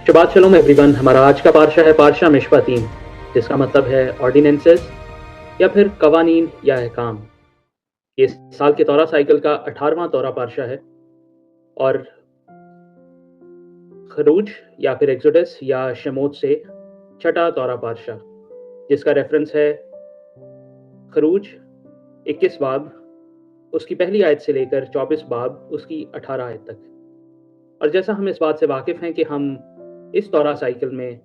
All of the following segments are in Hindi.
शबात शलोम एवरीवन। हमारा आज का पार्शा है पार्शा मिशपा 3, जिसका मतलब है ऑर्डिनेंसेस या फिर कवानीन या अहकाम। ये साल के तौरा साइकिल का 18वां तौरा पार्शा है और खरूज या फिर एक्सोडस या शमोत से छठा तौरा पार्शा, जिसका रेफरेंस है खरूज 21 बाब उसकी पहली आयत से लेकर 24 बाब उसकी 18 आयत तक। और जैसा हम इस बात से वाकिफ़ हैं कि हम इस तौरा साइकिल में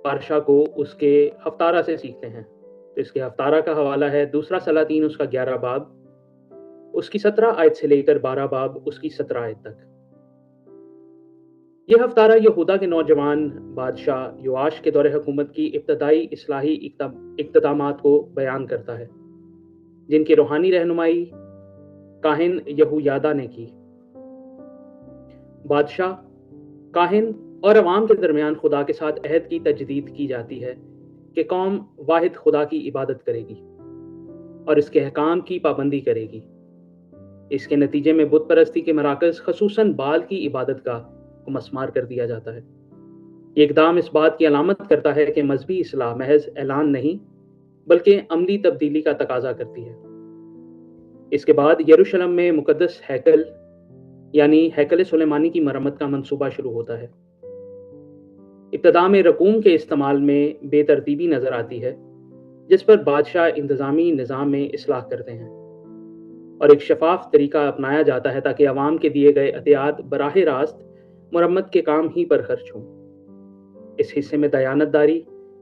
पार्शा को उसके हफ्तारा से सीखते हैं, तो इसके हफ्तारा का हवाला है दूसरा सलातीन उसका 11 बाब उसकी 17 आयत से लेकर 12 बाब उसकी 17 आयत तक। यह हफ्तारा यहूदा के नौजवान बादशाह योआश के दौरे हुकूमत की इब्तदाई इस्लाही इक़्तिदामात को बयान करता है, जिनकी रूहानी रहनुमाई काहिन यहूयादा ने की। बादशाह, काहिन और अवाम के दरमियान खुदा के साथ अहद की तजदीद की जाती है कि कौम वाहिद खुदा की इबादत करेगी और इसके अहकाम की पाबंदी करेगी। इसके नतीजे में बुत परस्ती के मराकज़ खसूसन बाल की इबादत का मसमार कर दिया जाता है। ये इकदाम इस बात की अलामत करता है कि मजहबी इस्लाह महज ऐलान नहीं बल्कि अमली तब्दीली का तकाजा करती है। इसके बाद यरूशलेम में मुकद्दस हैकल यानी हैकल सुलेमानी की मरम्मत का मंसूबा शुरू होता है। इब्तदा में रकूम के इस्तेमाल में बेतरतीबी नज़र आती है, जिस पर बादशाह इंतज़ामी निज़ाम में इस्लाह करते हैं और एक शफाफ तरीका अपनाया जाता है ताकि अवाम के दिए गए अतियात बराह रास्त मरम्मत के काम ही पर खर्च हों। इस हिस्से में दयानतदारी,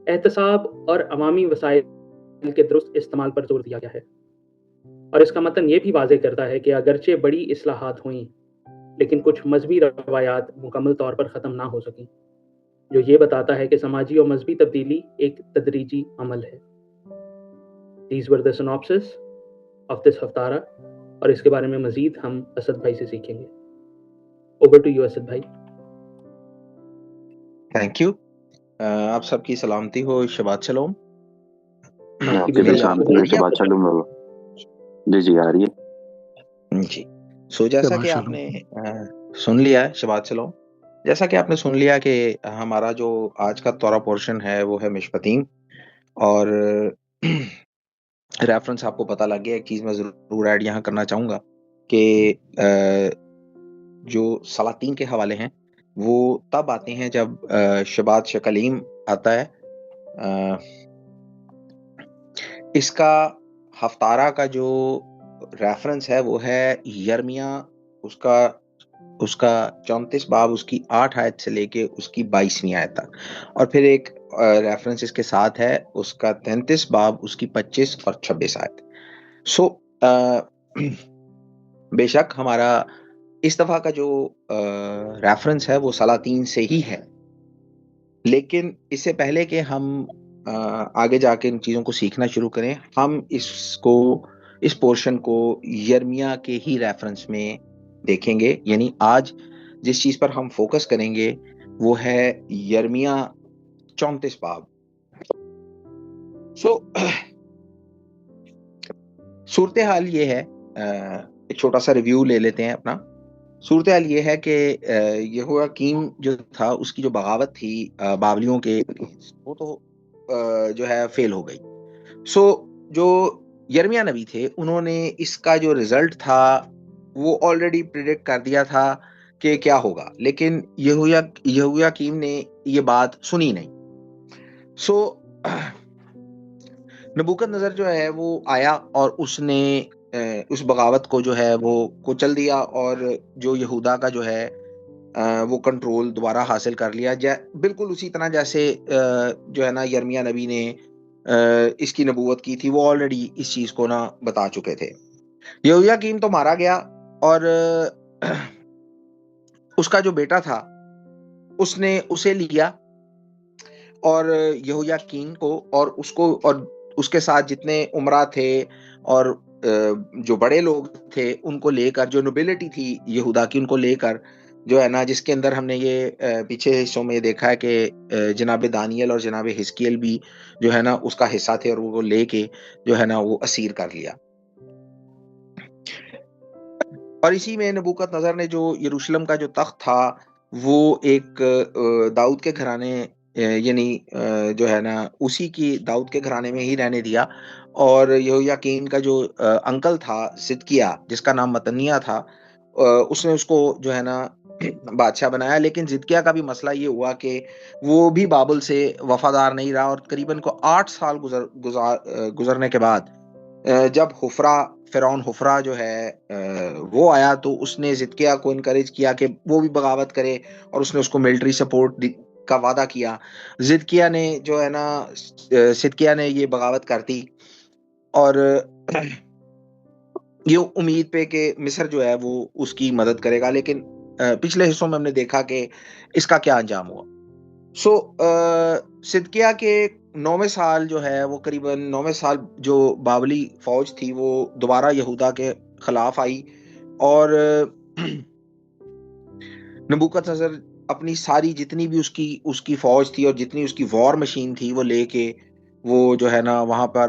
एहतसाब और अवामी वसाइल के दुरुस्त इस्तेमाल पर जोर दिया गया है और इसका मतन ये भी वाज़ेह करता है कि अगरचे बड़ी इस्लाहात हुई, लेकिन कुछ मजहबी रवायात मुकम्मल तौर पर ख़त्म ना हो सकें, जो ये बताता है कि समाजी और मजहबी तब्दीली एक तदरीजी अमल है। These were the synopsis of this हफ्तारा और इसके बारे में मजीद हम असद भाई से सीखेंगे। ओवर टू यू असद भाई। Thank you. आप सबकी सलामती हो, शबात शलोम। आपकी भी आपकी भी सलामती शांति हो। हो, शबात शलोम बाबा। जी जी आ रही है जी। सो जैसा कि आपने सुन लिया है, शबात शलोम, जैसा कि आपने सुन लिया कि हमारा जो आज का तौरा पोर्शन है वो है मिशपतीन और रेफरेंस आपको पता लग गया। एक चीज मैं जरूर ऐड यहाँ करना चाहूंगा कि जो सलातीन के हवाले हैं वो तब आते हैं जब शबात शकलीम आता है। इसका हफ्तारा का जो रेफरेंस है वो है यर्मिया उसका 34 बाब उसकी 8 आयत से लेके उसकी 22वीं आयत तक, और फिर एक रेफरेंस इसके साथ है उसका 33 बाब उसकी 25 और 26 आयत। सो बेशक हमारा इस दफा का जो रेफरेंस है वो सलातीन से ही है, लेकिन इससे पहले कि हम आगे जाके इन चीज़ों को सीखना शुरू करें, हम इस पोर्शन को यर्मिया के ही रेफरेंस में देखेंगे। यानी आज जिस चीज़ पर हम फोकस करेंगे वो है यर्मिया 34 बाब। सूरत हाल ये है, एक छोटा सा रिव्यू ले लेते हैं अपना। सूरत हाल ये है कि यहोयाकीम जो था उसकी जो बगावत थी बाबलियों के, वो तो जो है फेल हो गई। जो यर्मिया नबी थे उन्होंने इसका जो रिजल्ट था वो ऑलरेडी प्रिडिक्ट कर दिया था कि क्या होगा, लेकिन यहोयाकीम ने ये बात सुनी नहीं। नबूकदनेस्सर जो है वो आया और उसने उस बगावत को जो है वो कुचल दिया और जो यहूदा का जो है वो कंट्रोल दोबारा हासिल कर लिया। बिल्कुल उसी तरह जैसे जो है ना यर्मिया नबी ने इसकी नबूवत की थी, वो ऑलरेडी इस चीज को ना बता चुके थे। यहोयाकीम तो मारा गया और उसका जो बेटा था उसने उसे लिया और यहोयाकीम को और उसके साथ जितने उमरा थे और जो बड़े लोग थे उनको लेकर, जो नोबिलिटी थी यहूदा की उनको लेकर, जो है ना, जिसके अंदर हमने ये पीछे हिस्सों में देखा है कि जनाब दानियल और जनाब हिजकियल भी जो है ना उसका हिस्सा थे और वो लेके जो है ना वो असीर कर लिया। और इसी में नबूकदनेस्सर ने जो यरूशलेम का जो तख्त था वो एक दाऊद के घराने यानी जो है ना उसी की दाऊद के घराने में ही रहने दिया। और यहोयाकीन का जो अंकल था सिदकिय्याह, जिसका नाम मत्तनियाह था, उसने उसको जो है ना बादशाह बनाया। लेकिन सिदकिय्याह का भी मसला ये हुआ कि वो भी बाबुल से वफादार नहीं रहा, और करीबन को 8 साल गुजरने के बाद जब फ़िरौन हुफ्रा जो है वो आया, तो उसने सिदकिय्याह को इनकरेज किया कि वो भी बगावत करे, और उसने उसको मिलिट्री सपोर्ट का वादा किया। सिदकिय्याह ने ये बगावत कर दी, और ये उम्मीद पे कि मिस्र जो है वो उसकी मदद करेगा। लेकिन पिछले हिस्सों में हमने देखा कि इसका क्या अंजाम हुआ। सिदकिय्याह के 9वें साल जो है वो करीबन 9वें साल जो बाबली फौज थी वो दोबारा यहूदा के खिलाफ आई, और नबूकदनेस्सर अपनी सारी जितनी भी उसकी फौज थी और जितनी उसकी वॉर मशीन थी वो लेके वो जो है ना वहां पर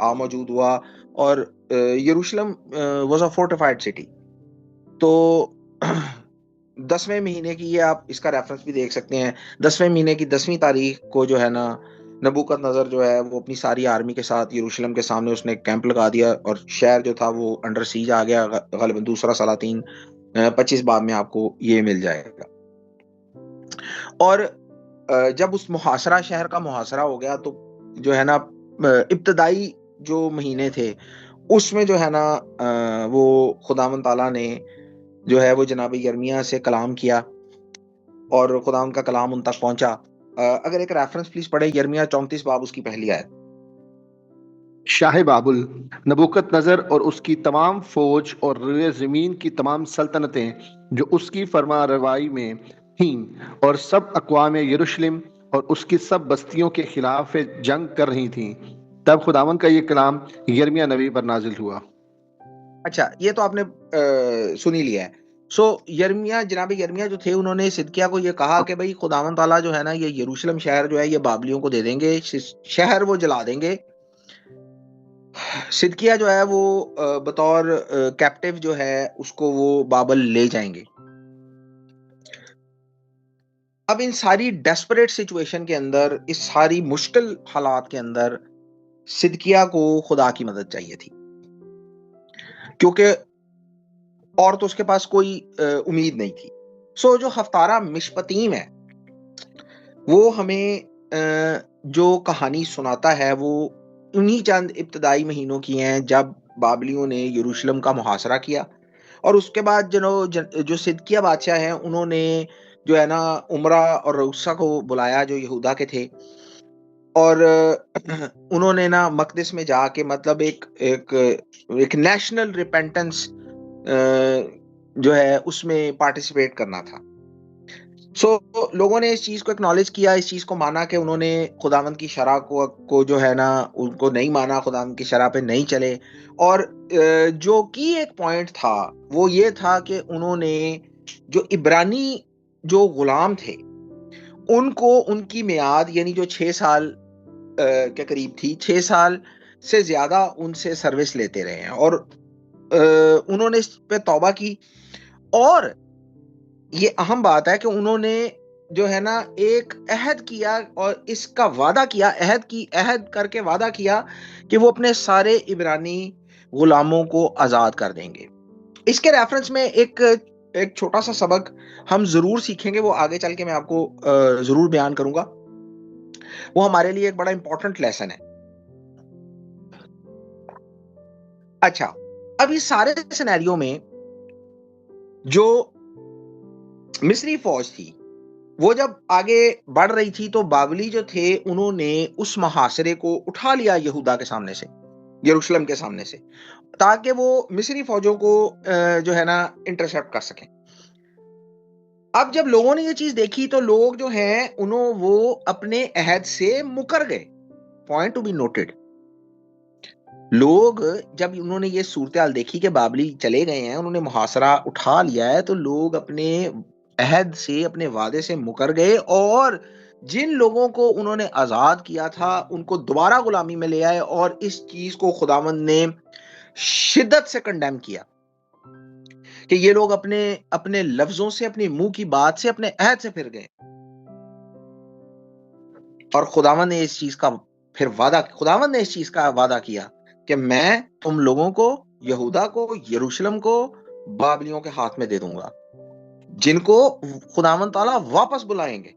आ मौजूद हुआ। और यरूशलेम वाज अ फोर्टिफाइड सिटी। तो 10वें महीने की, ये आप इसका रेफरेंस भी देख सकते हैं, 10वें महीने की 10वीं तारीख को जो है ना नबूकदनेस्सर जो है वो अपनी सारी आर्मी के साथ यरूशलेम के सामने उसने एक कैंप लगा दिया, और शहर जो था वो अंडर सीज आ गया। गलबन दूसरा सलातीन 25 बाब में आपको ये मिल जाएगा। और जब उस मुहासरा शहर का मुहासरा हो गया, तो जो है ना इब्तदाई जो महीने थे उसमें जो है ना वो खुदावंद ताला ने जो है वो जनाब यिर्मयाह से कलाम किया, और खुदावंद का कलाम उन तक पहुंचा। अगर एक रेफरेंस प्लीज पढ़े, यिर्मयाह 34 बाब उसकी पहली आयत। शाह बाबुल नबूकदनेस्सर और उसकी तमाम फौज और रुए ज़मीन की तमाम सल्तनतें जो उसकी फरमारवाई में थीं, और सब अक़वाम यरूशलेम और उसकी सब बस्तियों के खिलाफ जंग कर रही थीं, तब खुदावंद का ये कलाम यिर्मयाह नबी पर नाजिल हुआ। अच्छा, ये तो आपने सुनी लिया है। जनाब यिर्मयाह जो थे उन्होंने सिदकिय्याह को ये कहा कि भाई खुदावंद ताला जो है ना ये यरूशलेम शहर जो है ये बाबलियों को दे देंगे, शहर वो जला देंगे। सिदकिय्याह जो है वो बतौर कैप्टिव जो है उसको वो बाबल ले जाएंगे। अब इन सारी डेस्परेट सिचुएशन के अंदर, इस सारी मुश्किल हालात के अंदर सिदकिय्याह को खुदा की मदद चाहिए थी, क्योंकि और तो उसके पास कोई उम्मीद नहीं थी। जो हफ्तारा मिशपतीम है वो हमें जो कहानी सुनाता है वो उन्हीं चंद इब्तदाई महीनों की हैं जब बाबलियों ने यरूशलेम का मुहासरा किया, और उसके बाद जो सिदकिय्याह बादशाह हैं उन्होंने जो है ना उमरा और रऊसा को बुलाया जो यहूदा के थे, और उन्होंने ना मकदिस में जाके मतलब एक नेशनल रिपेंटेंस जो है उसमें पार्टिसिपेट करना था। लोगों ने इस चीज को एक्नॉलेज किया, इस चीज को माना कि उन्होंने खुदावंद की शरह को जो है ना उनको नहीं माना, खुदावंद की शरह पे नहीं चले। और जो की एक पॉइंट था वो ये था कि उन्होंने जो इब्रानी जो गुलाम थे उनको उनकी मियाद यानी जो 6 साल के करीब थी, 6 साल से ज्यादा उनसे सर्विस लेते रहे हैं, और उन्होंने इस पे तौबा की। और ये अहम बात है कि उन्होंने जो है ना एक अहद किया और इसका वादा किया, अहद करके वादा किया कि वो अपने सारे इब्रानी गुलामों को आजाद कर देंगे। इसके रेफरेंस में एक छोटा सा सबक हम जरूर सीखेंगे, वो आगे चल के मैं आपको जरूर बयान करूंगा। वो हमारे लिए एक बड़ा इंपॉर्टेंट लेसन है। अच्छा, अब इस सारे सिनेरियो में जो मिस्री फौज थी वो जब आगे बढ़ रही थी तो बाबली जो थे उन्होंने उस मुहासरे को उठा लिया यहूदा के सामने से, यरूशलेम के सामने से, ताकि वो मिस्री फौजों को जो है ना इंटरसेप्ट कर सकें। अब जब लोगों ने ये चीज देखी तो लोग जो हैं वो अपने अहद से मुकर गए। पॉइंट टू बी नोटेड, लोग जब उन्होंने ये सूरत देखी कि बाबली चले गए हैं, उन्होंने मुहासरा उठा लिया है, तो लोग अपने अहद से, अपने वादे से मुकर गए, और जिन लोगों को उन्होंने आजाद किया था उनको दोबारा गुलामी में ले आए, और इस चीज को खुदावंद ने शिद्दत से कंडेम किया कि ये लोग अपने अपने लफ्जों से, अपनी मुंह की बात से, अपने अहद से फिर गए। और खुदावंद ने इस चीज का खुदावंद ने इस चीज का वादा किया कि मैं तुम लोगों को, यहूदा को, यरूशलेम को बाबलियों के हाथ में दे दूंगा, जिनको खुदावंद ताला वापस बुलाएंगे।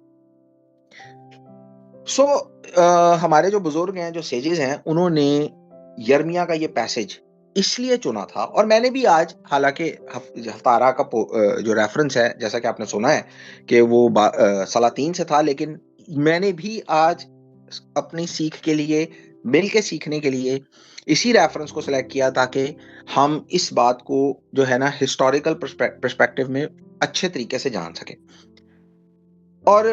हमारे जो बुजुर्ग हैं, जो सेजेस हैं, उन्होंने यर्मिया का ये पैसेज इसलिए चुना था। और मैंने भी आज, हालांकि हफ्तारा का जो रेफरेंस है, जैसा कि आपने सुना है कि वो सलातीन से था, लेकिन मैंने भी आज अपनी सीख के लिए, मिल के सीखने के लिए इसी रेफरेंस को सिलेक्ट किया, ताकि हम इस बात को जो है ना हिस्टोरिकल पर्सपेक्टिव में अच्छे तरीके से जान सकें। और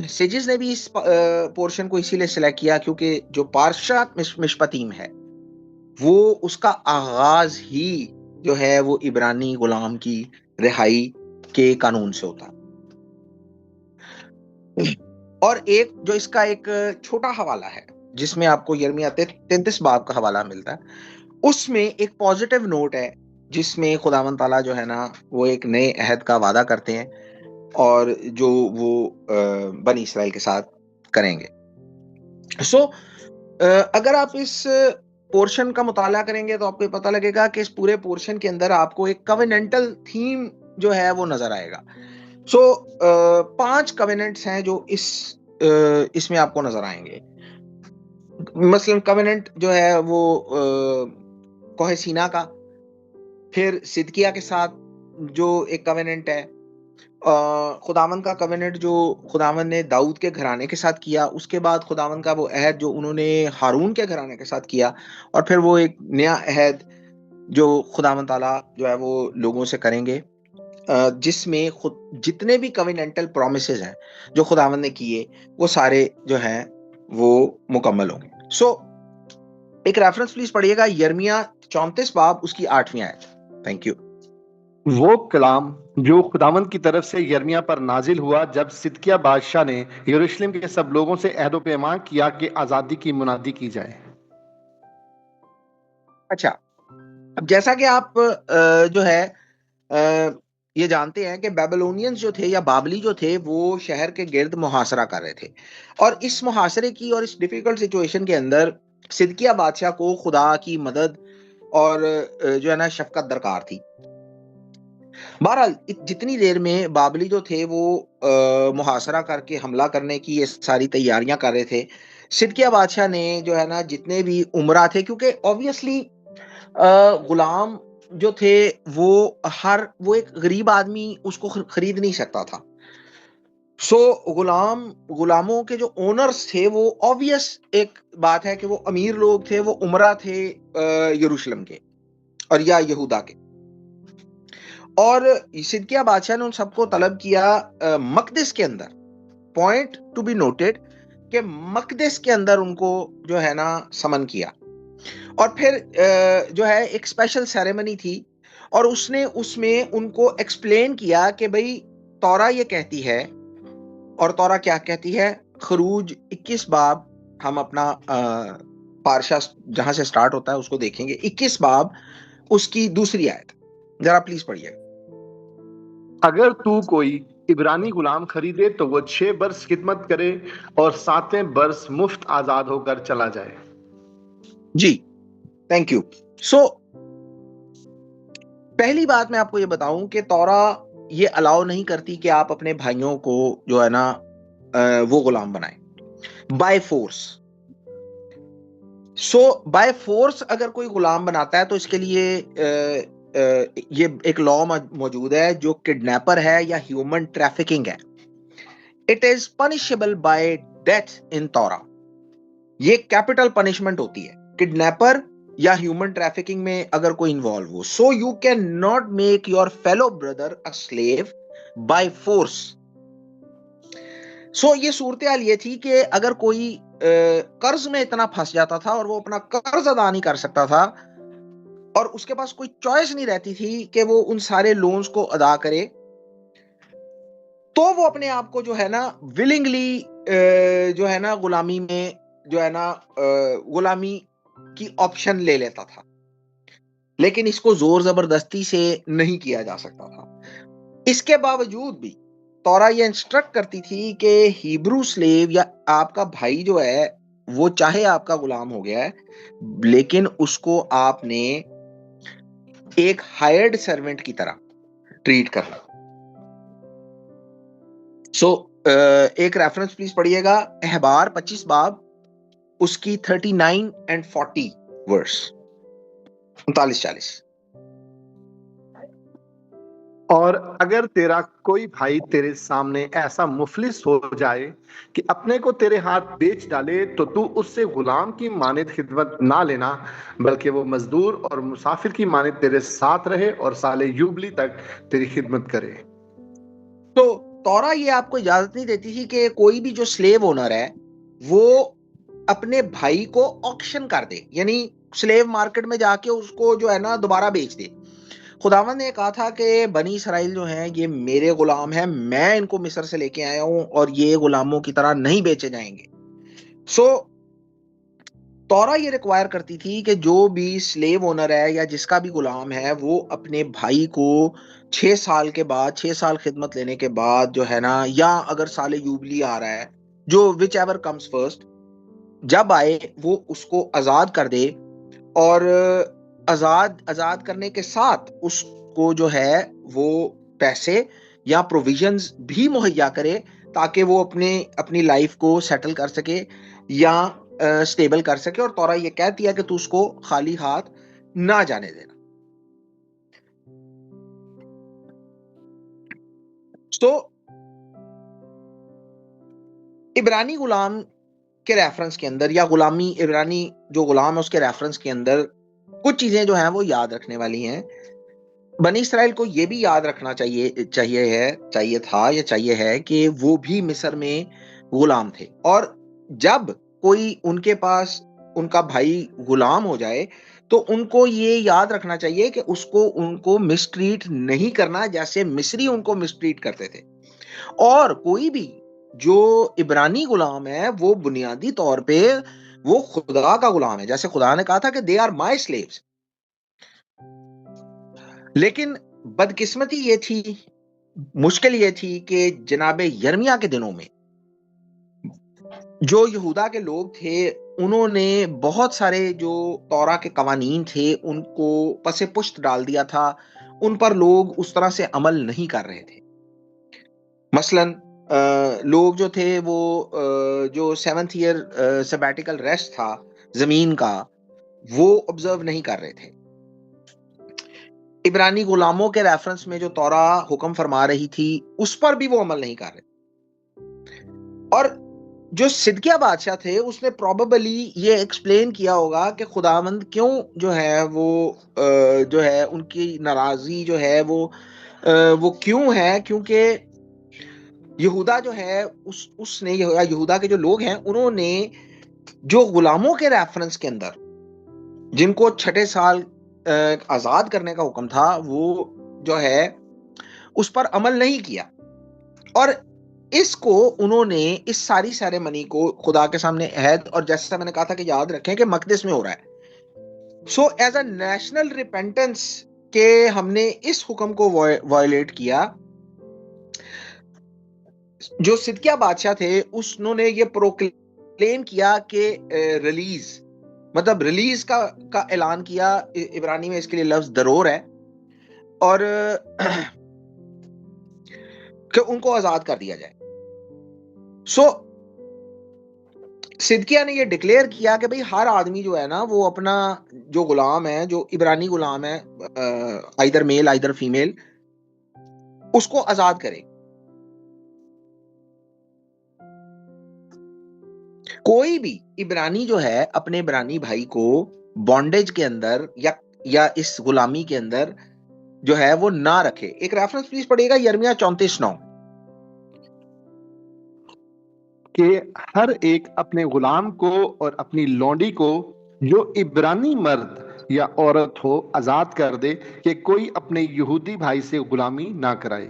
सेजिस ने भी इस पोर्शन को इसीलिए सिलेक्ट किया क्योंकि जो पारशा मिशपतीम है, वो उसका आगाज ही जो है वो इब्रानी गुलाम की रिहाई के कानून से होता। और एक जो इसका एक छोटा हवाला है, जिसमें आपको यर्मिया 33 बाब का हवाला मिलता है, उसमें एक पॉजिटिव नोट है, जिसमें खुदावंद ताला जो है ना वो एक नए अहद का वादा करते हैं, और जो वो बनी इसराइल के साथ करेंगे। अगर आप इस पोर्शन का मुताला करेंगे तो आपको पता लगेगा कि इस पूरे पोर्शन के अंदर आपको एक कवेनेंटल थीम जो है वो नजर आएगा। 5 कवेनेंट्स हैं जो इसमें आपको नजर आएंगे। मसलन कवेनेंट जो है वो कोहे सीना का, फिर सिदकिया के साथ जो एक कवेनेंट है, खुदावंद का कवेनेंट जो खुदावंद ने दाऊद के घराने के साथ किया, उसके बाद खुदावंद का वो अहद जो उन्होंने हारून के घराने के साथ किया, और फिर वो एक नया अहद जो खुदावंद ताला जो है वो लोगों से करेंगे, जिसमें खुद जितने भी कवेनेंटल प्रॉमिसेस हैं जो खुदावंद ने किए, वो सारे जो हैं वो मुकम्मल होंगे। एक रेफरेंस प्लीज पढ़िएगा, यर्मिया 34 बाब उसकी 8वीं आयत। Thank you. वो कलाम जो खुदावंद की तरफ से यर्मिया पर नाजिल हुआ जब सिदकिया बादशाह ने यरूशलेम के सब लोगों से अहद व पैमान किया कि आजादी की मुनादी की जाए। अच्छा, अब जैसा कि आप जो है ये जानते हैं कि बेबीलोनियंस जो थे या बाबली जो थे, वो शहर के गिर्द मुहासरा कर रहे थे, और इस मुहासरे की और इस डिफिकल्ट सिचुएशन के अंदर सिदकिया बादशाह को खुदा की मदद और जो है ना शफकत दरकार थी। बहरहाल जितनी देर में बाबली जो थे वो मुहासरा करके हमला करने की ये सारी तैयारियां कर रहे थे, सिदकिया बादशाह ने जो है ना जितने भी उमरा थे, क्योंकि ऑब्वियसली गुलाम जो थे वो एक गरीब आदमी उसको खरीद नहीं सकता था। गुलामों के जो ओनर्स थे, वो ऑब्वियस एक बात है कि वो अमीर लोग थे, वो उमरा थे यरूशलेम के और या यहूदा के। और सिदकिया बादशाह ने उन सबको तलब किया मकदस के अंदर। पॉइंट टू बी नोटेड कि मकदस के अंदर उनको जो है ना समन किया, और फिर जो है एक स्पेशल सेरेमनी थी, और उसने उसमें उनको एक्सप्लेन किया कि भाई तौरा ये कहती है, और तौरा क्या कहती है। खरूज 21 बाब, हम अपना पारशा जहां से स्टार्ट होता है उसको देखेंगे। 21 बाब उसकी 2री आयत, जरा प्लीज पढ़िए। अगर तू कोई इब्रानी गुलाम खरीदे तो वो 6 बरस खिदमत करे और 7वें बरस मुफ्त आजाद होकर चला जाए। जी, थैंक यू। पहली बात मैं आपको ये बताऊं कि तौरा ये अलाउ नहीं करती कि आप अपने भाइयों को जो है ना वो गुलाम बनाएं बाय फोर्स। बाय फोर्स अगर कोई गुलाम बनाता है तो इसके लिए ये एक लॉ मौजूद है जो किडनैपर है या ह्यूमन ट्रैफिकिंग है। It is punishable bye death in तौरा। ये कैपिटल पनिशमेंट होती है किडनैपर या ह्यूमन ट्रैफिकिंग में अगर कोई इन्वॉल्व हो। So you can not make your fellow brother a slave by force. ये सूरत हाल ये थी कि अगर कोई कर्ज में इतना फंस जाता था और वो अपना कर्ज अदा नहीं कर सकता था, और उसके पास कोई चॉइस नहीं रहती थी कि वो उन सारे लोन्स को अदा करे, तो वो अपने आप को जो है ना विलिंगली जो है ना गुलामी में जो है ना गुलामी की ऑप्शन ले लेता था। लेकिन इसको जोर जबरदस्ती से नहीं किया जा सकता था। इसके बावजूद भी तौरा ये इंस्ट्रक्ट करती थी कि हिब्रू स्लेव या आपका भाई जो है वो चाहे आपका गुलाम हो गया है, लेकिन उसको आपने एक हायर्ड सर्वेंट की तरह ट्रीट करना। सो एक रेफरेंस प्लीज पढ़िएगा, अहबार 25 बाब उसकी 39 एंड 40 वर्स, 39-40। और अगर तेरा कोई भाई तेरे सामने ऐसा मुफलिस हो जाए कि अपने को तेरे हाथ बेच डाले, तो तू उससे गुलाम की मानित खिदमत ना लेना, बल्कि वो मजदूर और मुसाफिर की मानित तेरे साथ रहे और साले यूबली तक तेरी खिदमत करे। तो तौरा ये आपको इजाजत नहीं देती थी कि कोई भी जो स्लेव ओनर है वो अपने भाई को ऑक्शन कर दे, यानी स्लेव मार्केट में जाके उसको जो है ना दोबारा बेच दे। खुदावंद ने कहा था कि बनी इसराइल जो हैं ये मेरे गुलाम हैं, मैं इनको मिस्र से लेके आया हूं और ये गुलामों की तरह नहीं बेचे जाएंगे। सो तौरा ये रिक्वायर करती थी कि जो भी स्लेव ओनर है या जिसका भी गुलाम है वो अपने भाई को 6 साल के बाद, 6 साल खिदमत लेने के बाद जो है ना, या अगर साले यूबली आ रहा है, जो विच एवर कम्स फर्स्ट, जब आए वो उसको आजाद कर दे और आजाद करने के साथ उसको जो है वो पैसे या प्रोविजंस भी मुहैया करे ताकि वो अपनी लाइफ को सेटल कर सके या स्टेबल कर सके। और तौरा ये कहती है कि तू उसको खाली हाथ ना जाने देना। तो इब्रानी गुलाम के रेफरेंस के अंदर या गुलामी इब्रानी जो गुलाम है उसके रेफरेंस के अंदर कुछ चीजें जो हैं वो याद रखने वाली हैं। बनी इसराइल को ये भी याद रखना चाहिए है कि वो भी मिस्र में गुलाम थे, और जब कोई उनके पास उनका भाई गुलाम हो जाए तो उनको ये याद रखना चाहिए कि उनको मिसट्रीट नहीं करना जैसे मिस्री उनको मिसट्रीट करते थे। और कोई भी जो इब्रानी गुलाम है वो बुनियादी तौर पे वो खुदा का गुलाम है, जैसे खुदा ने कहा था कि दे आर माई स्लेव्स। लेकिन बदकिस्मती ये थी, मुश्किल ये थी कि जनाबे यर्मिया के दिनों में जो यहूदा के लोग थे उन्होंने बहुत सारे जो तौरा के कवानीन थे उनको पसे पुश्त डाल दिया था, उन पर लोग उस तरह से अमल नहीं कर रहे थे। मसलन लोग जो थे वो जो 7th ईयर सबैटिकल रेस्ट था जमीन का वो ऑब्जर्व नहीं कर रहे थे। इब्रानी गुलामों के रेफरेंस में जो तौरा हुक्म फरमा रही थी उस पर भी वो अमल नहीं कर रहे। और जो सिदकिया बादशाह थे उसने प्रोबेबली ये एक्सप्लेन किया होगा कि खुदावंद क्यों जो है वो जो है उनकी नाराजगी जो है वो क्यों है, क्योंकि यहूदा जो है उसने यहूदा के जो लोग हैं उन्होंने जो गुलामों के रेफरेंस के अंदर जिनको 6 साल आजाद करने का हुक्म था वो जो है उस पर अमल नहीं किया, और इसको उन्होंने इस सारी सेरेमनी को खुदा के सामने अहद, और जैसा मैंने कहा था कि याद रखें कि मकदस में हो रहा है। So as a national repentance के हमने इस हुक्म को वायलेट किया। जो सिदकिया बादशाह थे उन्होंने ये प्रोक्लेम किया कि रिलीज, मतलब रिलीज का ऐलान किया। इब्रानी में इसके लिए लफ्ज दरोर है, और कि उनको आजाद कर दिया जाए। सो सिदकिया ने ये डिक्लेयर किया कि भाई हर आदमी जो है ना वो अपना जो गुलाम है, जो इब्रानी गुलाम है, आइदर मेल आइदर फीमेल, उसको आजाद करे। कोई भी इब्रानी जो है अपने इब्रानी भाई को बॉन्डेज के अंदर या इस गुलामी के अंदर जो है वो ना रखे। एक रेफरेंस प्लीज पढ़िएगा, यिर्मयाह 34:9 कि हर एक अपने गुलाम को और अपनी लौंडी को जो इब्रानी मर्द या औरत हो आजाद कर दे, कि कोई अपने यहूदी भाई से गुलामी ना कराए।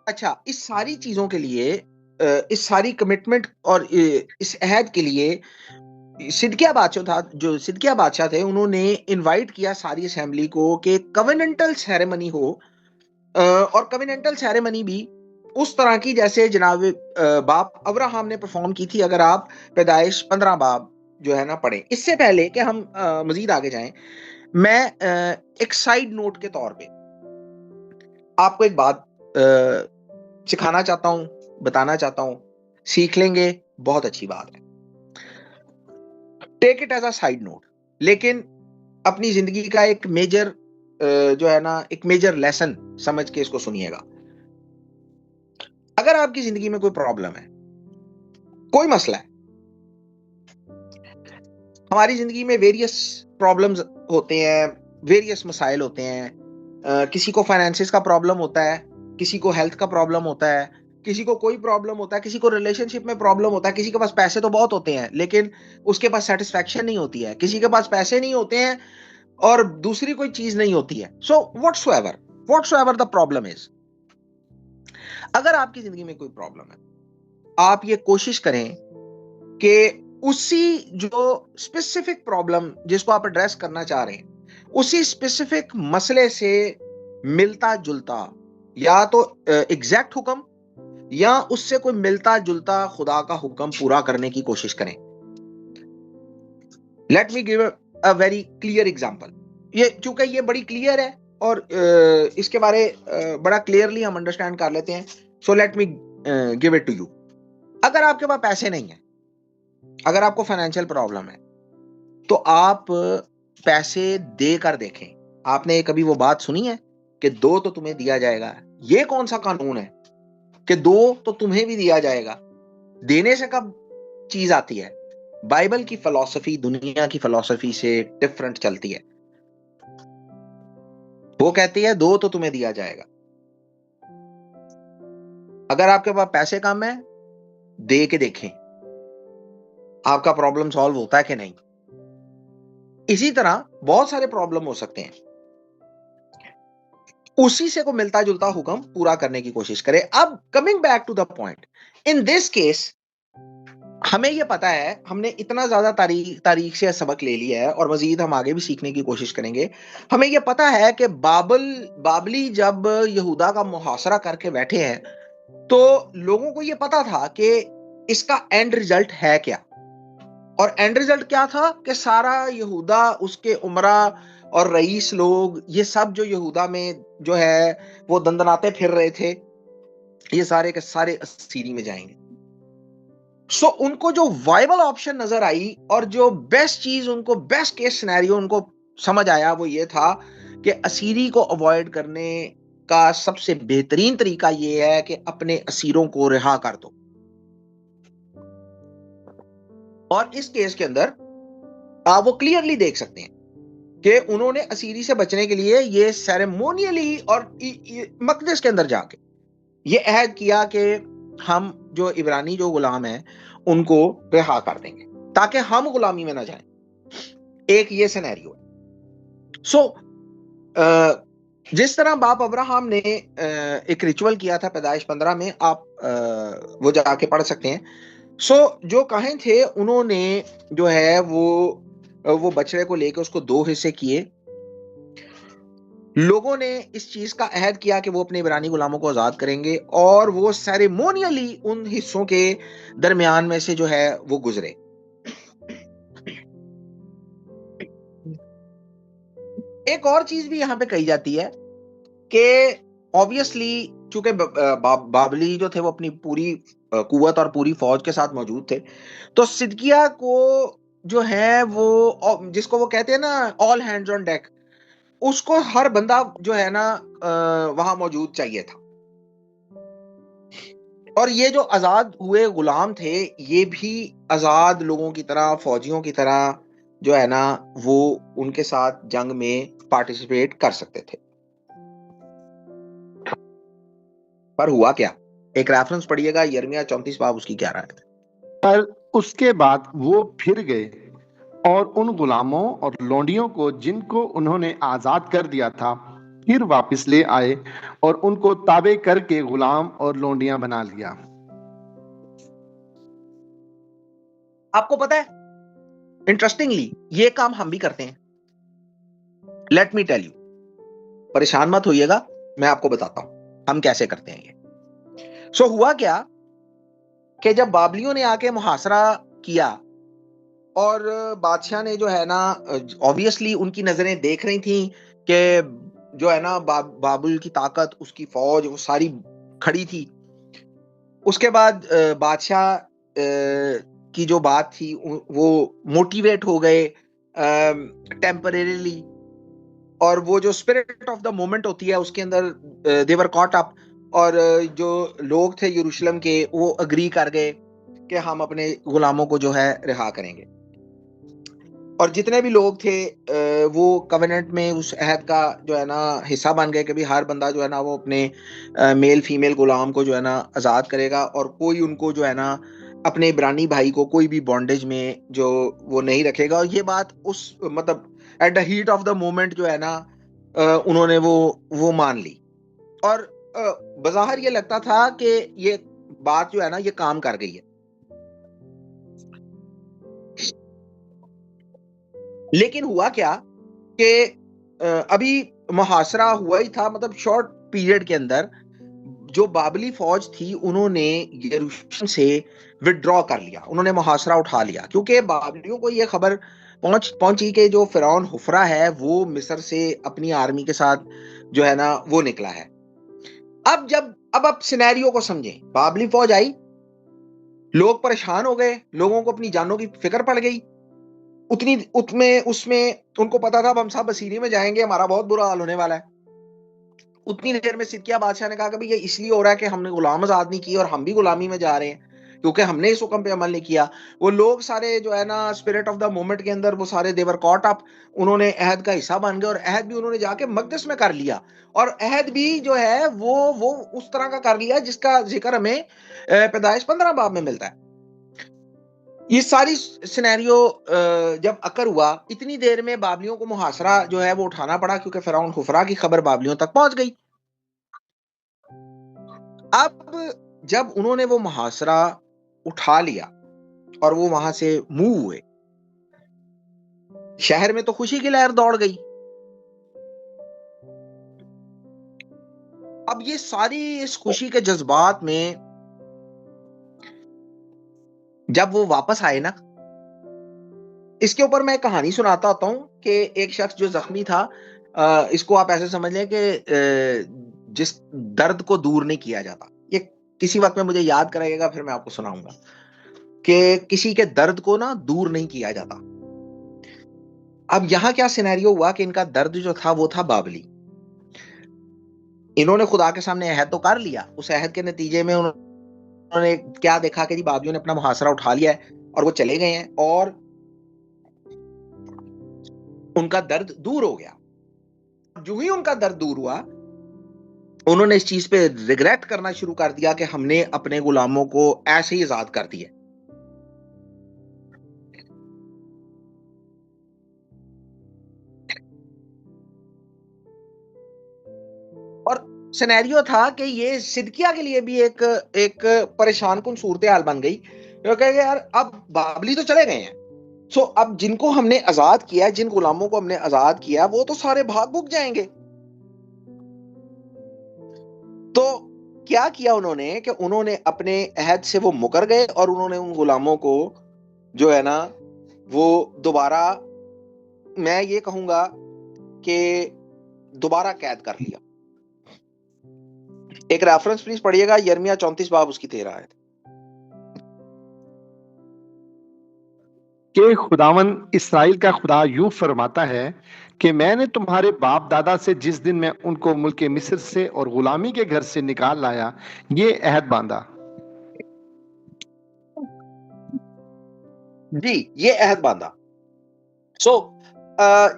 अच्छा, इस सारी चीजों के लिए, इस सारी कमिटमेंट और इस अहद के लिए सिदकिया बादशाह थे, उन्होंने इनवाइट किया सारी असेंबली को कि कवेनेंटल सेरेमनी हो, और कवेनेंटल सेरेमनी भी उस तरह की जैसे जनाब बाप अब्राहम ने परफॉर्म की थी। अगर आप पैदाइश 15 बाब जो है ना पढ़ें। इससे पहले कि हम मजीद आगे जाएं, मैं एक साइड नोट के तौर पे आपको एक बात सिखाना चाहता हूं, बताना चाहता हूं। सीख लेंगे, बहुत अच्छी बात है। Take it as a side note, लेकिन अपनी जिंदगी का एक मेजर जो है ना, एक मेजर लेसन समझ के इसको सुनिएगा। अगर आपकी जिंदगी में कोई प्रॉब्लम है, कोई मसला है, हमारी जिंदगी में वेरियस प्रॉब्लम्स होते हैं, वेरियस मसाइल होते हैं। किसी को फाइनेंसिस का प्रॉब्लम होता है, किसी को हेल्थ का प्रॉब्लम होता है, किसी को कोई प्रॉब्लम होता है, किसी को रिलेशनशिप में प्रॉब्लम होता है, किसी के पास पैसे तो बहुत होते हैं लेकिन उसके पास सेटिस्फैक्शन नहीं होती है, किसी के पास पैसे नहीं होते हैं और दूसरी कोई चीज नहीं होती है। सो व्हाटसोएवर द प्रॉब्लम इज, अगर आपकी जिंदगी में कोई प्रॉब्लम है, आप ये कोशिश करें कि उसी जो स्पेसिफिक प्रॉब्लम जिसको आप एड्रेस करना चाह रहे हैं, उसी स्पेसिफिक मसले से मिलता जुलता या तो एग्जैक्ट हुक्म या उससे कोई मिलता जुलता खुदा का हुक्म पूरा करने की कोशिश करें। Late me give a very clear example. ये चूंकि ये बड़ी क्लियर है और इसके बारे बड़ा क्लियरली हम अंडरस्टैंड कर लेते हैं, so let me give it to you. अगर आपके पास पैसे नहीं है, अगर आपको फाइनेंशियल प्रॉब्लम है, तो आप पैसे देकर देखें। आपने कभी वो बात सुनी है कि दो तो तुम्हें दिया जाएगा? ये कौन सा कानून है कि दो तो तुम्हें भी दिया जाएगा? देने से कब चीज आती है? बाइबल की फिलॉसफी दुनिया की फिलॉसफी से डिफरेंट चलती है। वो कहती है दो तो तुम्हें दिया जाएगा। अगर आपके पास पैसे कम है, दे के देखें आपका प्रॉब्लम सॉल्व होता है कि नहीं। इसी तरह बहुत सारे प्रॉब्लम हो सकते हैं, उसी से को मिलता जुलता हुक्म पूरा करने की कोशिश करें। अब coming back to the point, in this case हमें यह पता है, हमने इतना ज्यादा तारीख से सबक ले लिया है और मजीद हम आगे भी सीखने की कोशिश करेंगे। हमें यह पता है कि बाबली जब यहूदा का मुहासरा करके बैठे हैं, तो लोगों को यह पता था कि इसका एंड रिजल्ट है क्या। और एंड रिजल्ट क्या था कि सारा यहूदा, उसके उमरा और रईस लोग, ये सब जो यहूदा में जो है वो दंदनाते फिर रहे थे, ये सारे के सारे असीरी में जाएंगे। सो उनको जो वाइबल ऑप्शन नजर आई और जो बेस्ट चीज उनको, बेस्ट केस सिनेरियो उनको समझ आया, वो ये था कि असीरी को अवॉइड करने का सबसे बेहतरीन तरीका ये है कि अपने असीरों को रिहा कर दो। और इस केस के अंदर आप वो क्लियरली देख सकते हैं कि उन्होंने असीरी से बचने के लिए ये सेरेमोनियली और मकदस के अंदर जाके ये अहद किया कि हम जो इब्रानी जो गुलाम हैं उनको रिहा कर देंगे ताकि हम गुलामी में ना जाएं। एक ये सिनेरियो है। सो जिस तरह बाप अब्राहम ने एक रिचुअल किया था पैदाइश 15 में, आप वो जाके पढ़ सकते हैं। सो जो काहिन थे उन्होंने जो है वो बछड़े को लेकर उसको दो हिस्से किए। लोगों ने इस चीज का अहद किया कि वो अपने इब्रानी गुलामों को आजाद करेंगे और वो सेरेमोनियली उन हिस्सों के दरमियान में से जो है वो गुजरे। एक और चीज भी यहां पे कही जाती है कि ऑब्वियसली चूंकि बाबली जो थे वो अपनी पूरी कुव्वत और पूरी फौज के साथ मौजूद थे, तो सिदकिया को जो है वो, जिसको वो कहते हैं ना ऑल हैंड्स ऑन डेक, उसको हर बंदा जो है ना वहां मौजूद चाहिए था। और ये जो आजाद हुए गुलाम थे, ये भी आजाद लोगों की तरह, फौजियों की तरह जो है ना वो उनके साथ जंग में पार्टिसिपेट कर सकते थे। पर हुआ क्या? एक रेफरेंस पढ़िएगा, यिर्मयाह 34 बाब उसकी 11 है। पर उसके बाद वो फिर गए और उन गुलामों और लोंडियों को जिनको उन्होंने आजाद कर दिया था फिर वापस ले आए और उनको ताबे करके गुलाम और लोंडियां बना लिया। आपको पता है इंटरेस्टिंगली ये काम हम भी करते हैं। लेट मी टेल यू, परेशान मत होइएगा, मैं आपको बताता हूं हम कैसे करते हैं ये। सो हुआ क्या कि जब बाबलियों ने आके मुहासरा किया और बादशाह ने जो है ना, ऑब्वियसली उनकी नजरें देख रही थी कि जो है ना बाबुल की ताकत, उसकी फौज वो सारी खड़ी थी। उसके बाद बादशाह की जो बात थी वो मोटिवेट हो गए टेम्परेरीली, और वो जो स्पिरिट ऑफ द मोमेंट होती है उसके अंदर दे वर कॉट अप, और जो लोग थे यरूशलेम के वो अग्री कर गए कि हम अपने गुलामों को जो है रिहा करेंगे। और जितने भी लोग थे वो कवेनेंट में उस अहद का जो है ना हिस्सा बन गए कि भी हर बंदा जो है ना वो अपने मेल फीमेल गुलाम को जो है ना आज़ाद करेगा, और कोई उनको जो है ना अपने इब्रानी भाई को कोई भी बॉन्डेज में जो वो नहीं रखेगा। और ये बात उस मतलब at the heat of the moment जो है ना उन्होंने वो मान ली, और बज़ाहिर ये लगता था कि ये बात जो है ना ये काम कर गई है। लेकिन हुआ क्या कि अभी मुहासरा हुआ ही था, मतलब शॉर्ट पीरियड के अंदर जो बाबली फौज थी उन्होंने यरूशलेम से विड्रॉ कर लिया, उन्होंने मुहासरा उठा लिया, क्योंकि बाबलियों को ये खबर पहुंची कि जो फिरौन हुफरा है वो मिस्र से अपनी आर्मी के साथ जो है ना वो निकला है। अब आप सिनेरियो को समझें, बाबली फौज आई, लोग परेशान हो गए, लोगों को अपनी जानों की फिक्र पड़ गई। उसमें उनको पता था अब हम सब असीरी में जाएंगे, हमारा बहुत बुरा हाल होने वाला है। उतनी देर में सिदकिया बादशाह ने कहा कि भाई ये इसलिए हो रहा है कि हमने गुलाम आजाद नहीं की और हम भी गुलामी में जा रहे हैं क्योंकि हमने इस हुक्म पे अमल नहीं किया। वो लोग सारे जो है ना स्पिरिट ऑफ द मोमेंट के अंदर वो सारे देवर कॉट अप, उन्होंने अहद का हिस्सा बन गए, और अहद भी उन्होंने जाके मकदस में कर लिया, और अहद भी जो है वो उस तरह का कर लिया जिसका जिक्र हमें पैदाइश 15 बाब में मिलता है। ये सारी सिनेरियो जब अकर हुआ, इतनी देर में बाबलियों को मुहासरा जो है वो उठाना पड़ा क्योंकि फिरौन हुफरा की खबर बाबलियों तक पहुंच गई। अब जब उन्होंने वो मुहासरा उठा लिया और वो वहां से मूव हुए, शहर में तो खुशी की लहर दौड़ गई। अब ये सारी इस खुशी के जज्बात में जब वो वापस आए ना, इसके ऊपर मैं कहानी सुनाता होता हूं कि एक शख्स जो जख्मी था, इसको आप ऐसे समझ लें कि जिस दर्द को दूर नहीं किया जाता, ये किसी वक्त में मुझे याद कराइएगा, फिर मैं आपको सुनाऊंगा कि किसी के दर्द को ना दूर नहीं किया जाता। अब यहां क्या सिनेरियो हुआ कि इनका दर्द जो था वो था बाबली। इन्होंने खुदा के सामने अहद तो कर लिया, उस अहद के नतीजे में उन्होंने क्या देखा कि जी बाबलियों ने अपना मुहासरा उठा लिया है और वो चले गए हैं, और उनका दर्द दूर हो गया। जो ही उनका दर्द दूर हुआ, उन्होंने इस चीज पे रिग्रेट करना शुरू कर दिया कि हमने अपने गुलामों को ऐसे ही आजाद कर दिया। और सिनेरियो था कि ये सिदकिया के लिए भी एक परेशान कुन सूरत हाल बन गई, क्योंकि यार अब बाबली तो चले गए हैं, सो अब जिनको हमने आजाद किया, जिन गुलामों को हमने आजाद किया, वो तो सारे भाग भुग जाएंगे। तो क्या किया उन्होंने कि उन्होंने अपने अहद से वो मुकर गए और उन्होंने उन गुलामों को जो है ना वो दोबारा, मैं ये कहूंगा कि दोबारा कैद कर लिया। एक रेफरेंस प्लीज पढ़िएगा, यिर्मयाह 34 बाब उसकी 13 आयत। कि खुदावन इस्राएल का खुदा यूं फरमाता है कि मैंने तुम्हारे बाप दादा से जिस दिन मैं उनको मुल्क मिस्र से और गुलामी के घर से निकाल लाया, ये अहद बांधा। जी, ये अहद बांधा। सो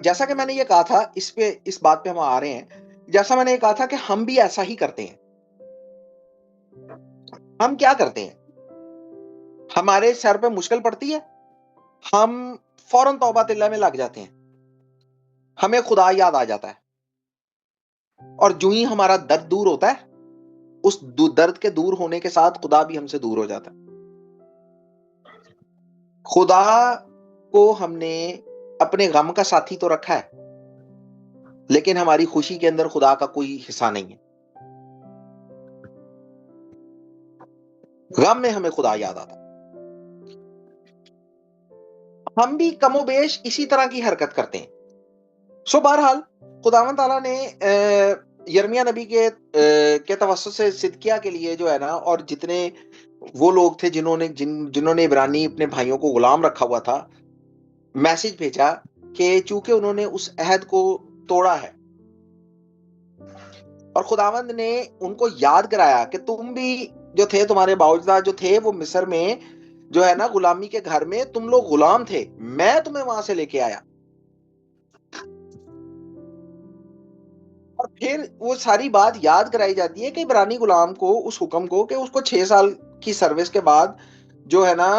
जैसा कि मैंने ये कहा था, इस बात पे हम आ रहे हैं, जैसा मैंने ये कहा था कि हम भी ऐसा ही करते हैं। हम क्या करते हैं, हमारे सर पे मुश्किल पड़ती है, हम फौरन तौबा तिल्ला में लग जाते हैं, हमें खुदा याद आ जाता है, और जो ही हमारा दर्द दूर होता है, उस दर्द के दूर होने के साथ खुदा भी हमसे दूर हो जाता है। खुदा को हमने अपने गम का साथी तो रखा है, लेकिन हमारी खुशी के अंदर खुदा का कोई हिस्सा नहीं है। गम में हमें खुदा याद आता। हम भी कमोबेश इसी तरह की हरकत करते हैं। सो बहरहाल खुदावंद ताला ने यिर्मयाह नबी के तवस्सुत से सिदकिय्याह के लिए जो है ना, और जितने वो लोग थे जिन्होंने इब्रानी अपने भाइयों को गुलाम रखा हुआ था, मैसेज भेजा कि चूंकि उन्होंने उस अहद को तोड़ा है, और खुदावंद ने उनको याद कराया कि तुम भी जो थे, तुम्हारे बावजदाद जो थे, वो मिस्र में जो है ना गुलामी के घर में तुम लोग गुलाम थे, मैं तुम्हें वहां से लेके आया। और फिर वो सारी बात याद कराई जाती है कि इब्रानी गुलाम को उस हुक्म को कि उसको 6 साल की सर्विस के बाद जो है ना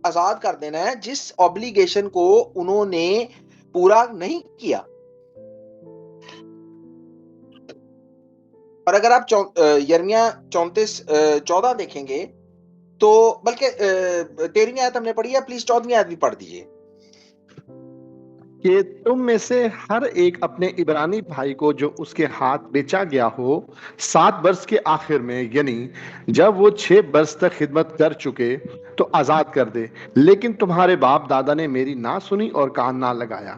आजाद कर देना है, जिस ऑब्लिगेशन को उन्होंने पूरा नहीं किया। और अगर आप यिर्मयाह 34:14 देखेंगे तो, बल्कि 13वीं आयत हमने पढ़ी है, प्लीज 14वीं आयत भी पढ़ दीजिए। कि तुम में से हर एक अपने इब्रानी भाई को जो उसके हाथ बेचा गया हो 7 वर्ष के आखिर में, यानी जब वो 6 वर्ष तक खिदमत कर चुके, तो आजाद कर दे। लेकिन तुम्हारे बाप दादा ने मेरी ना सुनी और कान ना लगाया।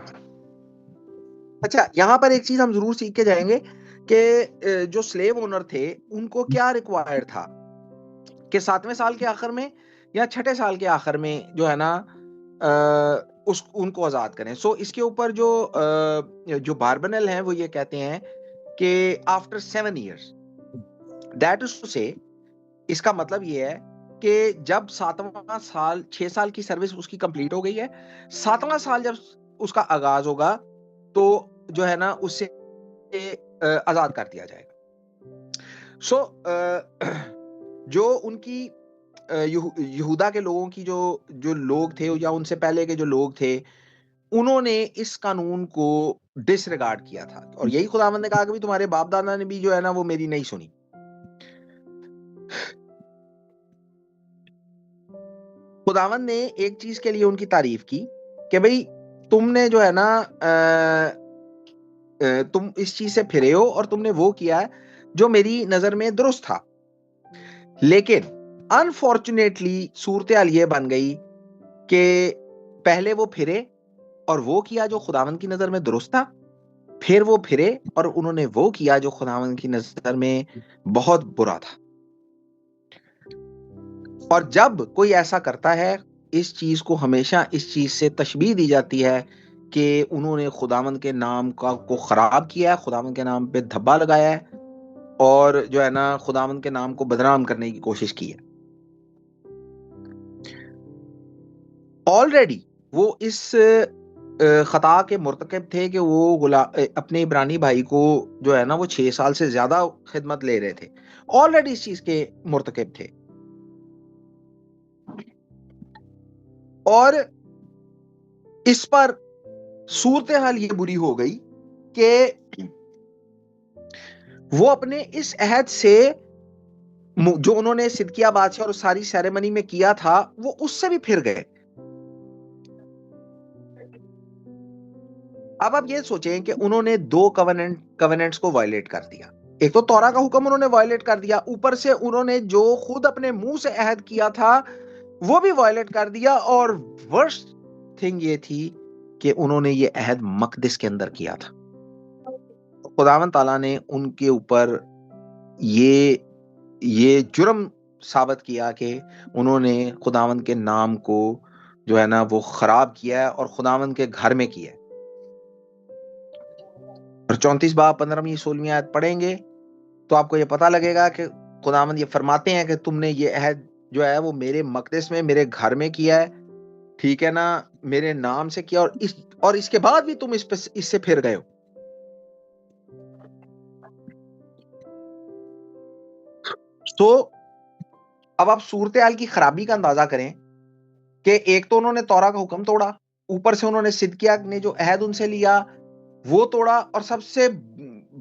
अच्छा, यहां पर एक चीज हम जरूर सीख के जाएंगे कि जो स्लेव ओनर थे उनको क्या रिक्वायर्ड था कि 7वें साल के आखिर में या 6ठे साल के आखिर में जो है ना उनको आजाद करें। सो इसके ऊपर जो बारबनल हैं वो ये कहते हैं कि after 7 years, that is to say, इसका मतलब ये है कि जब 7वां साल, 6 साल की सर्विस उसकी कंप्लीट हो गई है, 7वां साल जब उसका आगाज होगा तो जो है ना उससे आजाद कर दिया जाएगा। सो जो उनकी यहूदा के लोगों की जो लोग थे या उनसे पहले के जो लोग थे, उन्होंने इस कानून को डिसरिगार्ड किया था, और यही खुदावंद ने कहा कि भी तुम्हारे बाप दादा ने भी जो है ना वो मेरी नहीं सुनी। खुदावंद ने एक चीज के लिए उनकी तारीफ की कि भाई तुमने जो है ना तुम इस चीज से फिरे हो और तुमने वो किया है जो मेरी नजर में दुरुस्त था। लेकिन अनफॉर्चुनेटली सूरत-ए-हाल ये बन गई कि पहले वो फिरे और वो किया जो खुदावंद की नजर में दुरुस्त था, फिर वो फिरे और उन्होंने वो किया जो खुदावंद की नजर में बहुत बुरा था। और जब कोई ऐसा करता है, इस चीज को हमेशा इस चीज से तशबीह दी जाती है कि उन्होंने खुदावंद के नाम को खराब किया है, खुदावंद के नाम पे धब्बा लगाया है और जो है ना खुदावंद के नाम को बदनाम करने की कोशिश की है। ऑलरेडी वो इस खता के मुर्तकब थे कि वो अपने इब्रानी भाई को जो है ना वो 6 साल से ज्यादा खिदमत ले रहे थे, ऑलरेडी इस चीज के मुर्तकब थे। और इस पर सूरत हाल ये बुरी हो गई कि वो अपने इस अहद से जो उन्होंने सिदकिय्याह बादशाह और सारी सेरेमनी में किया था, वो उससे भी फिर गए। अब आप ये सोचें कि उन्होंने 2 कवेनेंट्स को वायलेट कर दिया। एक तो तौरा का हुक्म उन्होंने वायलेट कर दिया, ऊपर से उन्होंने जो खुद अपने मुंह से अहद किया था वो भी वायलेट कर दिया, और वर्स्ट थिंग ये थी कि उन्होंने ये अहद मकदिस के अंदर किया था। खुदावंद ताला ने उनके ऊपर ये जुर्म साबित किया कि उन्होंने खुदावंद के नाम को जो है ना वो खराब किया है और खुदावंद के घर में किया है। और 34 बाब 15वीं 16वीं आयत पढ़ेंगे तो आपको ये पता लगेगा कि खुदावंद ये फरमाते हैं कि तुमने ये अहद जो है वो मेरे मकदस में, मेरे घर में किया है, ठीक है ना, मेरे नाम से किया, और इसके बाद भी तुम इससे फिर गए हो। तो अब आप सूरत हाल की खराबी का अंदाजा करें कि एक तो उन्होंने तौरा का हुक्म तोड़ा, ऊपर से उन्होंने सिदकिय्याह ने जो अहद उनसे लिया वो तोड़ा, और सबसे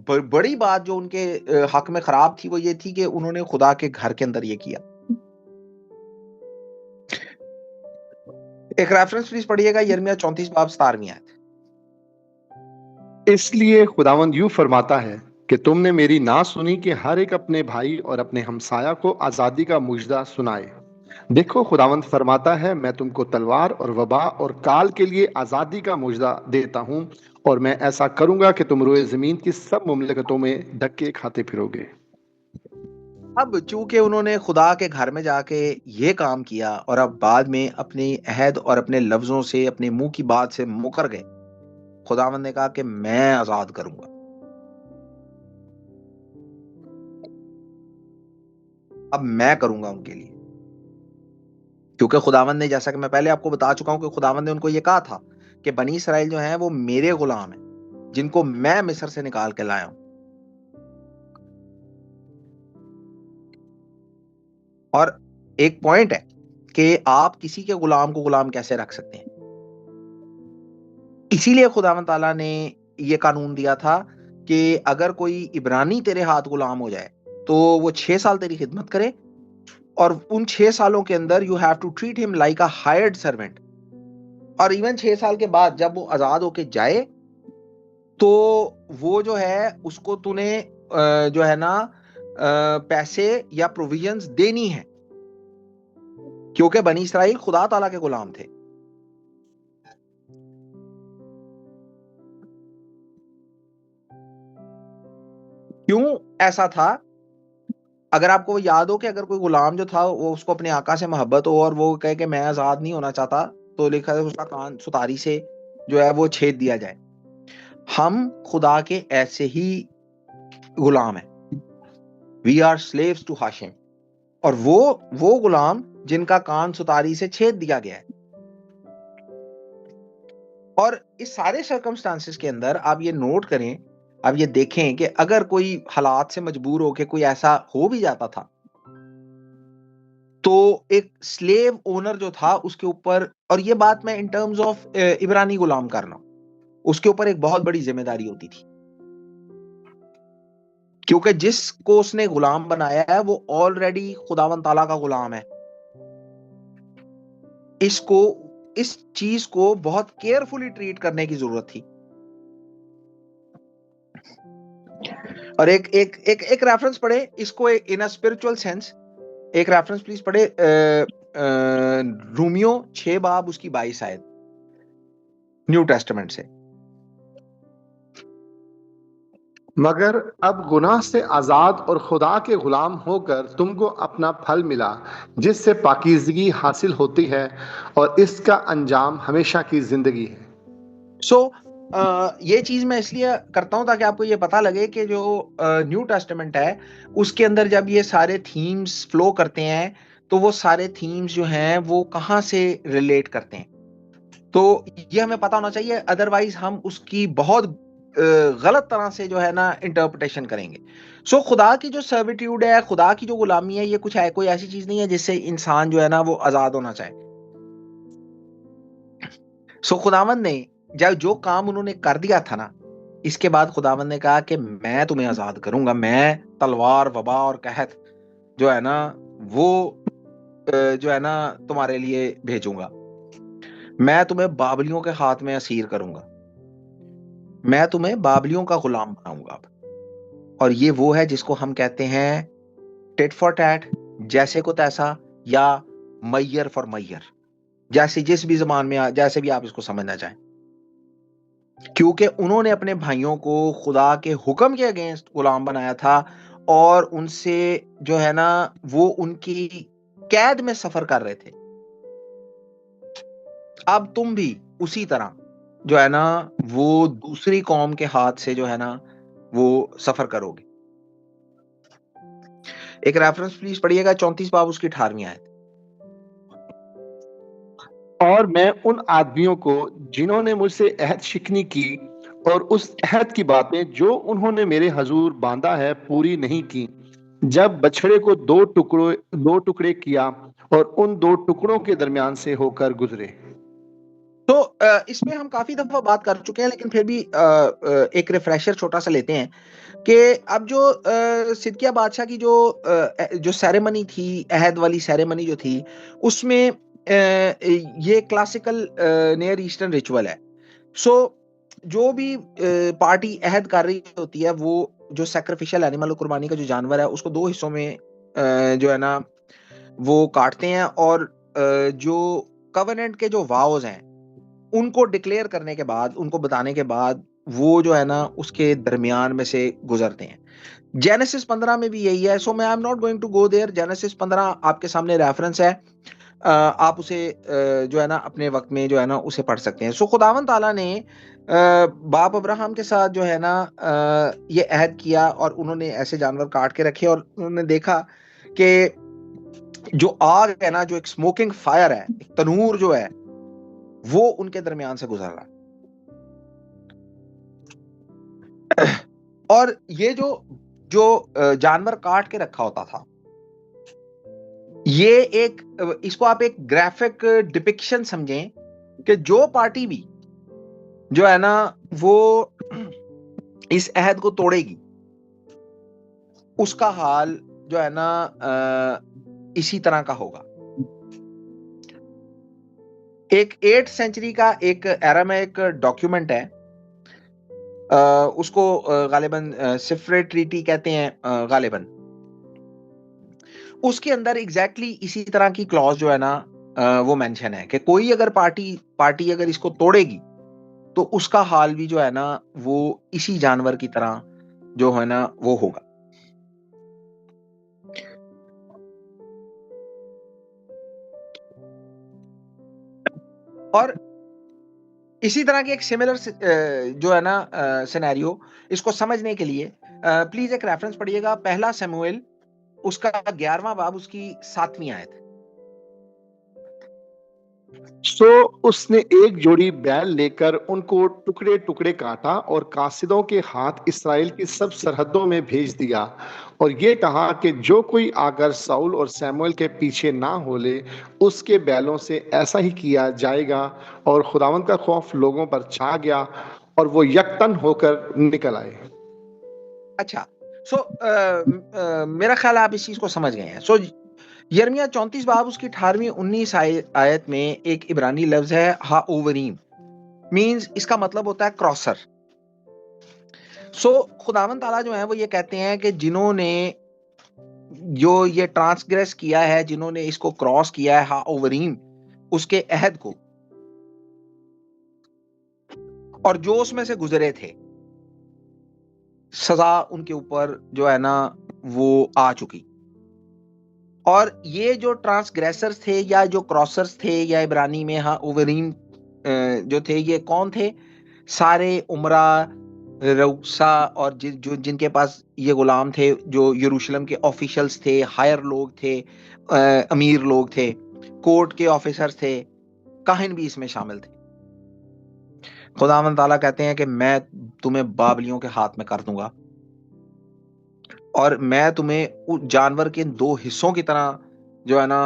बड़ी बात जो उनके हक में खराब थी वो ये थी कि उन्होंने खुदा के घर के अंदर ये किया। एक रेफरेंस प्लीज पढ़िएगा, यिर्मयाह 34 बाब 17वीं आयत। इसलिए खुदावंद यूं फरमाता है कि तुमने मेरी ना सुनी कि हर एक अपने भाई और अपने हमसाया को आजादी का मुजदा सुनाए। देखो खुदावंद फरमाता है, मैं तुमको तलवार और वबा और काल के लिए आजादी का मुजदा देता हूं, और मैं ऐसा करूंगा कि तुम रोए जमीन की सब मुमलकतों में धक्के खाते फिरोगे। अब चूंकि उन्होंने खुदा के घर में जाके ये काम किया और अब बाद में अपनी अहद और अपने लफ्जों से, अपने मुंह की बात से मुकर गए, खुदावंद ने कहा कि मैं आजाद करूंगा। अब मैं करूंगा उनके लिए, क्योंकि खुदावंद ने, जैसा कि मैं पहले आपको बता चुका हूं कि खुदावंद ने उनको ये कहा था कि बनी इसराइल जो हैं वो मेरे गुलाम हैं, जिनको मैं मिस्र से निकाल के लाया हूं। और एक पॉइंट है कि आप किसी के गुलाम को गुलाम कैसे रख सकते हैं। इसीलिए खुदावंद ताला ने ये कानून दिया था कि अगर कोई इब्रानी तेरे हाथ गुलाम हो जाए तो वो 6 साल तेरी खिदमत करे, और उन 6 सालों के अंदर you have to treat him like a hired servant. और इवन 6 साल के बाद जब वो आजाद होके जाए तो वो जो है उसको तूने जो है ना पैसे या प्रोविजंस देनी है, क्योंकि बनी इसराइल खुदा ताला के गुलाम थे। क्यों ऐसा था? अगर आपको याद हो कि अगर कोई गुलाम जो था वो, उसको अपने आका से मोहब्बत हो और वो कहे कि मैं आजाद नहीं होना चाहता, तो लिखा है उसका कान सुतारी से जो है वो छेद दिया जाए। हम खुदा के ऐसे ही गुलाम हैं। We are slaves to Hashem, और वो गुलाम जिनका कान सुतारी से छेद दिया गया है। और इस सारे सर्कमस्टांसेस के अंदर आप ये नोट करें, आप ये देखें कि अगर कोई हालात से मजबूर होकर कोई ऐसा हो भी जाता था, तो एक स्लेव ओनर जो था उसके ऊपर, और ये बात मैं इन टर्म्स ऑफ इब्रानी गुलाम कर रहा हूं, उसके ऊपर एक बहुत बड़ी जिम्मेदारी होती थी, क्योंकि जिसको उसने गुलाम बनाया है वो ऑलरेडी खुदावंद ताला का गुलाम है। इस चीज को बहुत केयरफुली ट्रीट करने की जरूरत थी। और एक रेफरेंस पढ़े इसको इन अ स्पिरिचुअल सेंस। एक रेफरेंस प्लीज पढ़े, रोमियो 6 बाब उसकी 22 आयत, न्यू टेस्टामेंट से। मगर अब गुनाह से आजाद और खुदा के गुलाम होकर तुमको अपना फल मिला, जिससे पाकीज़गी हासिल होती है, और इसका अंजाम हमेशा की जिंदगी है। ये चीज मैं इसलिए करता हूं ताकि आपको ये पता लगे कि जो न्यू टेस्टामेंट है उसके अंदर जब ये सारे थीम्स फ्लो करते हैं, तो वो सारे थीम्स जो हैं वो कहां से रिलेट करते हैं, तो ये हमें पता होना चाहिए। अदरवाइज हम उसकी बहुत गलत तरह से जो है ना इंटरप्रिटेशन करेंगे। खुदा की जो सर्विट्यूड है, खुदा की जो गुलामी है, ये कुछ है, कोई ऐसी चीज नहीं है जिससे इंसान जो है ना वो आजाद होना चाहे। खुदावंद ने जब जो काम उन्होंने कर दिया था ना, इसके बाद खुदावंद ने कहा कि मैं तुम्हें आजाद करूंगा, मैं तलवार, वबा और कहत जो है ना वो जो है ना तुम्हारे लिए भेजूंगा। मैं तुम्हें बाबलियों के हाथ में असीर करूंगा, मैं तुम्हें बाबलियों का गुलाम बनाऊंगा। और ये वो है जिसको हम कहते हैं टिट फॉर टैट, जैसे को तैसा, या मैयर फॉर मैयर, जैसे जिस भी जबान में जैसे भी आप इसको समझना चाहें। क्योंकि उन्होंने अपने भाइयों को खुदा के हुक्म के अगेंस्ट गुलाम बनाया था, और उनसे जो है ना वो उनकी कैद में सफर कर रहे थे। अब तुम भी उसी तरह जो है ना वो दूसरी कौम के हाथ से जो है ना वो सफर करोगे। एक रेफरेंस प्लीज पढ़िएगा, 34 बाब उसकी 18वीं आयत। और मैं उन आदमियों को जिन्होंने मुझसे अहद शिकनी की और उस अहद की बातें जो उन्होंने मेरे हजूर बांधा है पूरी नहीं की, जब बछड़े को दो टुकड़े किया और उन दो टुकड़ों के दरमियान से होकर गुजरे। तो इसमें हम काफी दफा बात कर चुके हैं, लेकिन फिर भी एक रिफ्रेशर छोटा सा लेते हैं कि अब जो सिदकिया बादशाह की जो सेरेमनी थी, अहद वाली सेरेमनी जो थी, उसमें ये क्लासिकल नियर ईस्टर्न रिचुअल है। सो जो भी पार्टी अहद कर रही होती है, वो जो सैक्रिफिशियल एनिमल, कुर्बानी का जो जानवर है, उसको 2 हिस्सों में जो है ना वो काटते हैं, और जो कवेनेंट के जो वाउज हैं उनको डिक्लेयर करने के बाद, उनको बताने के बाद, वो जो है ना उसके दरमियान में से गुजरते हैं। जेनेसिस 15 में भी यही है। सो मैं I am not going to go there. Genesis 15 आपके सामने रेफरेंस है, आप उसे जो है ना अपने वक्त में जो है ना उसे पढ़ सकते हैं। सो खुदावंद ताला ने बाप अब्राहम के साथ जो है ना ये अहद किया, और उन्होंने ऐसे जानवर काट के रखे, और उन्होंने देखा कि जो आग है ना, जो एक स्मोकिंग फायर है, एक तनूर जो है, वो उनके दरमियान से गुजर रहा है। और ये जो जानवर काट के रखा होता था, ये इसको आप एक ग्राफिक डिपिक्शन समझें कि जो पार्टी भी जो है ना वो इस अहद को तोड़ेगी, उसका हाल जो है ना इसी तरह का होगा। एक 8th सेंचुरी का एक एरामाइक डॉक्यूमेंट है, उसको गालिबन सिफ्रे ट्रीटी कहते हैं गालिबन। उसके अंदर एग्जैक्टली इसी तरह की क्लॉज जो है ना वो मेंशन है कि कोई अगर पार्टी अगर इसको तोड़ेगी, तो उसका हाल भी जो है ना वो इसी जानवर की तरह जो है ना वो होगा। और इसी तरह की एक सिमिलर जो है ना सिनेरियो, इसको समझने के लिए प्लीज एक रेफरेंस पढ़िएगा, 1 शमूएल उसका 11वां बाब, उसकी 7वीं आयत। सो उसने एक जोड़ी बैल लेकर उनको टुकड़े टुकड़े काटा और कासिदों के हाथ इस्राएल की सब सरहदों में भेज दिया, और ये कहा कि जो कोई आकर साउल और सैमुएल के पीछे ना होले, उसके बैलों से ऐसा ही किया जाएगा। और खुदावंद का खौफ लोगों पर छा गया, और वो यकतन होकर निकल आए। अच्छा, सो मेरा ख्याल आप इस चीज को समझ गए हैं। सो यिर्मयाह 34 बाब उसकी 18वीं 19 आयत में एक इब्रानी लफ्ज है हाओवरीम, मींस इसका मतलब होता है क्रॉसर। सो खुदावंद ताला जो है वो ये कहते हैं कि जिन्होंने जो ये ट्रांसग्रेस किया है, जिन्होंने इसको क्रॉस किया है हाओवरीम, उसके अहद को, और जो उसमें से गुजरे थे, सजा उनके ऊपर जो है ना वो आ चुकी। और ये जो ट्रांसग्रेसर्स थे या जो क्रॉसर्स थे, या इब्रानी में हाओवरीम जो थे, ये कौन थे? सारे उमरा, रऊसा, और जिनके पास ये गुलाम थे, जो यरूशलेम के ऑफिशियल्स थे, हायर लोग थे, अमीर लोग थे, कोर्ट के ऑफिसर्स थे, काहिन भी इसमें शामिल थे। खुदावंद ताला कहते हैं कि मैं तुम्हें बाबलियों के हाथ में कर दूंगा, और मैं तुम्हें उस जानवर के 2 हिस्सों की तरह जो है ना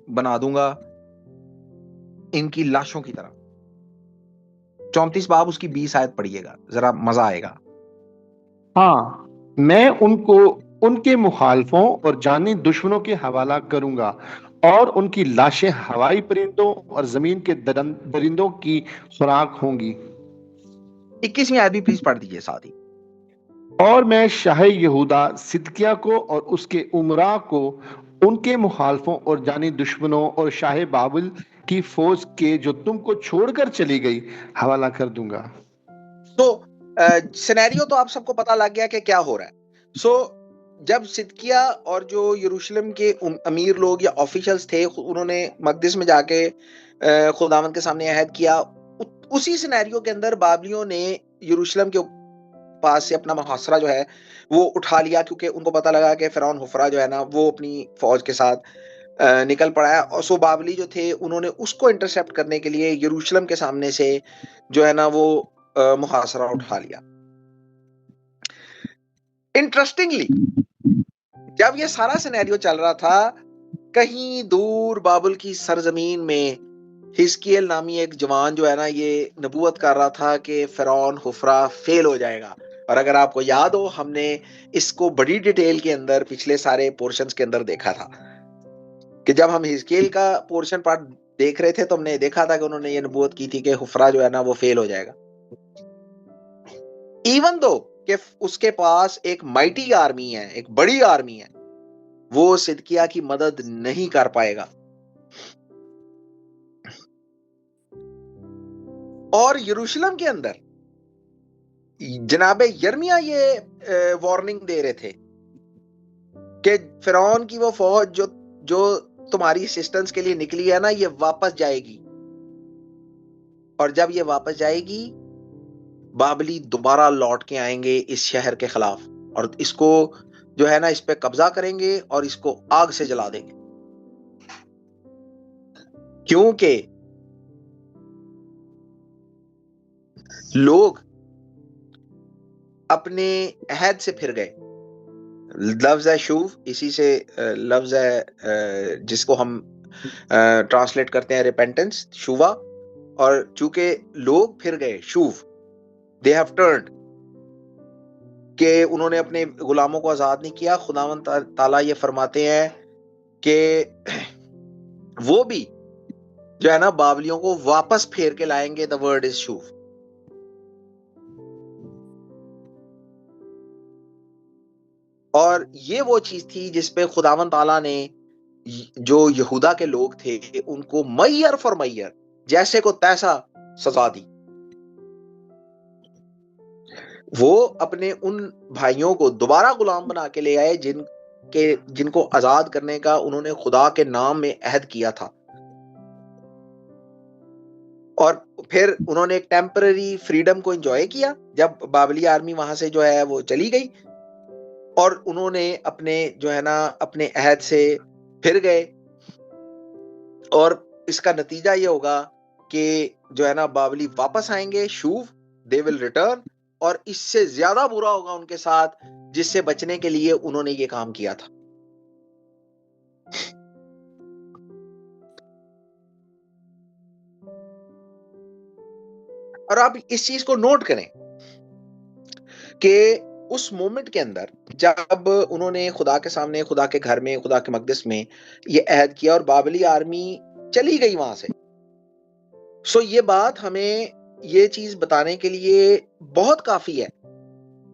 बना दूंगा, इनकी लाशों की तरह। 34 बाब उसकी 20 आयत पढ़िएगा, जरा मजा आएगा। हाँ, मैं उनको उनके मुखालफों और जानी दुश्मनों के हवाला करूंगा, और उनकी लाशें हवाई परिंदों और जमीन के दरिंदों की खुराक होंगी। 21वीं आयत भी प्लीज पढ़ दीजिए साथ ही। और मैं शाह यहूदा सिदकिया को और उसके उमरा को उनके मुखालफों और जानी दुश्मनों और शाह बाबुल की फौज के जो तुमको छोड़कर चली गई हवाला कर दूंगा। तो सिनेरियो तो आप सबको पता लग गया कि क्या हो रहा है। सो जब सिदकिया और जो यरूशलेम के अमीर लोग या ऑफिशियल्स थे, उन्होंने मकदिस में जाके खुदावंद के सामने अहद किया, उसी सिनेरियो के अंदर बाबलियों ने यरूशलेम के पास से अपना मुहासरा जो है वो उठा लिया, क्योंकि उनको पता लगा कि फिरौन हुफरा जो है ना वो अपनी फौज के साथ निकल पड़ा है। और सो बाबली जो थे, उन्होंने उसको इंटरसेप्ट करने के लिए यरूशलेम के सामने से जो है ना वो मुहासरा उठा लिया। इंटरेस्टिंगली, जब ये सारा सिनेरियो चल रहा था, कहीं दूर बाबुल की सरजमीन में हिजकियल नामी एक जवान जो है ना ये नबूवत कर रहा था कि फिरौन हुफरा फेल हो जाएगा। और अगर आपको याद हो, हमने इसको बड़ी डिटेल के अंदर पिछले सारे पोर्शंस के अंदर देखा था कि जब हम हिजकियल का पोर्शन देख रहे थे तो हमने देखा था कि उन्होंने ये नबूवत की थी कि हुफरा जो है ना वो फेल हो जाएगा। इवन दो कि उसके पास एक माइटी आर्मी है, एक बड़ी आर्मी है, वो सिदकिया की मदद नहीं कर पाएगा। और यरूशलेम के अंदर जनाबे यर्मिया ये वार्निंग दे रहे थे कि फिरौन की वो फौज जो तुम्हारी असिस्टेंस के लिए निकली है ना, ये वापस जाएगी, और जब ये वापस जाएगी बाबली दोबारा लौट के आएंगे इस शहर के खिलाफ, और इसको जो है ना इस पे कब्जा करेंगे और इसको आग से जला देंगे, क्योंकि लोग अपने अहद से फिर गए। लफ्ज है शूव, इसी से लफ्ज है जिसको हम ट्रांसलेट करते हैं रिपेंटेंस, शुवा। और चूंकि लोग फिर गए, शूव, दे हैव टर्न्ड, कि उन्होंने अपने गुलामों को आजाद नहीं किया। खुदावंद ताला ये फरमाते हैं कि वो भी जो है ना बाबलियों को वापस फेर के लाएंगे। The word is shove. और ये वो चीज थी जिसपे खुदावंद ताला ने जो यहूदा के लोग थे उनको मैयर फॉर मैयर, जैसे को तैसा सजा दी। वो अपने उन भाइयों को दोबारा गुलाम बना के ले आए जिनको आजाद करने का उन्होंने खुदा के नाम में अहद किया था। और फिर उन्होंने एक टेम्पररी फ्रीडम को एंजॉय किया जब बाबली आर्मी वहां से जो है वो चली गई, और उन्होंने अपने जो है ना अपने अहद से फिर गए। और इसका नतीजा ये होगा कि जो है ना बाबली वापस आएंगे, शूव, दे विल रिटर्न, और इससे ज्यादा बुरा होगा उनके साथ जिससे बचने के लिए उन्होंने ये काम किया था। और आप इस चीज को नोट करें कि उस मोमेंट के अंदर जब उन्होंने खुदा के सामने, खुदा के घर में, खुदा के मकदस में ये अहद किया और बाबली आर्मी चली गई वहां से, सो ये बात हमें ये चीज बताने के लिए बहुत काफी है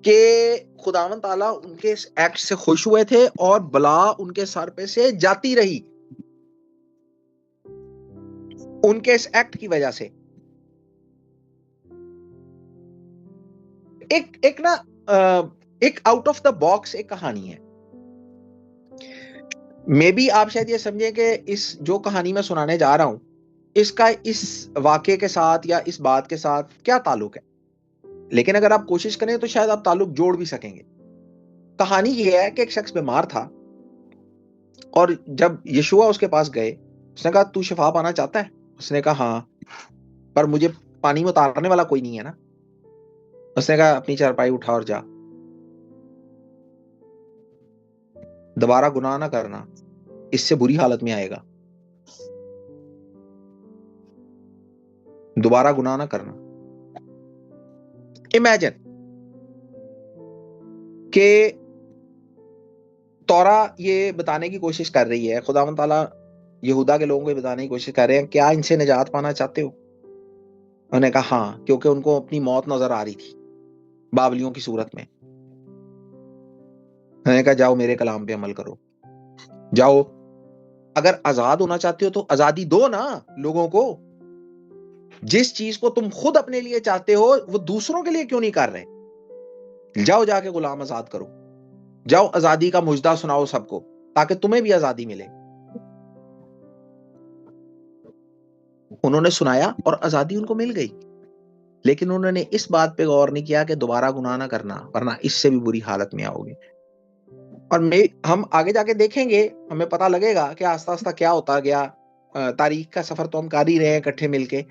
कि खुदावंद ताला उनके इस एक्ट से खुश हुए थे और बला उनके सर पे से जाती रही उनके इस एक्ट की वजह से। एक ना एक आउट ऑफ द बॉक्स एक कहानी है। मे बी आप शायद ये समझे कि इस जो कहानी मैं सुनाने जा रहा हूं इसका इस वाक्य के साथ या इस बात के साथ क्या ताल्लुक है, लेकिन अगर आप कोशिश करें तो शायद आप ताल्लुक जोड़ भी सकेंगे। कहानी ये है कि एक शख्स बीमार था और जब यीशुआ उसके पास गए, उसने कहा तू शिफा पाना चाहता है? उसने कहा हाँ, पर मुझे पानी में उतारने वाला कोई नहीं है ना। उसने कहा अपनी चारपाई उठा और जा, दोबारा गुनाह ना करना, इससे बुरी हालत में आएगा, दोबारा गुनाह ना करना। इमेजिन कि तौरा ये बताने की कोशिश कर रही है, खुदावंद ताला यहूदा के लोगों को बताने की कोशिश कर रहे हैं क्या इनसे निजात पाना चाहते हो? उन्होंने कहा हाँ, क्योंकि उनको अपनी मौत नजर आ रही थी बाबलियों की सूरत में। उन्होंने कहा जाओ मेरे कलाम पे अमल करो, जाओ, अगर आजाद होना चाहते हो तो आजादी दो ना लोगों को। जिस चीज को तुम खुद अपने लिए चाहते हो वो दूसरों के लिए क्यों नहीं कर रहे? जाओ जाके गुलाम आजाद करो, जाओ आजादी का मुजदा सुनाओ सबको ताकि तुम्हें भी आजादी मिले। उन्होंने सुनाया और आजादी उनको मिल गई, लेकिन उन्होंने इस बात पे गौर नहीं किया कि दोबारा गुनाह ना करना वरना इससे भी बुरी हालत में आओगे। और हम आगे जाके देखेंगे, हमें पता लगेगा कि आस्ता आस्ता क्या होता गया। तारीख का सफर तो हम कर ही रहे हैं इकट्ठे मिलके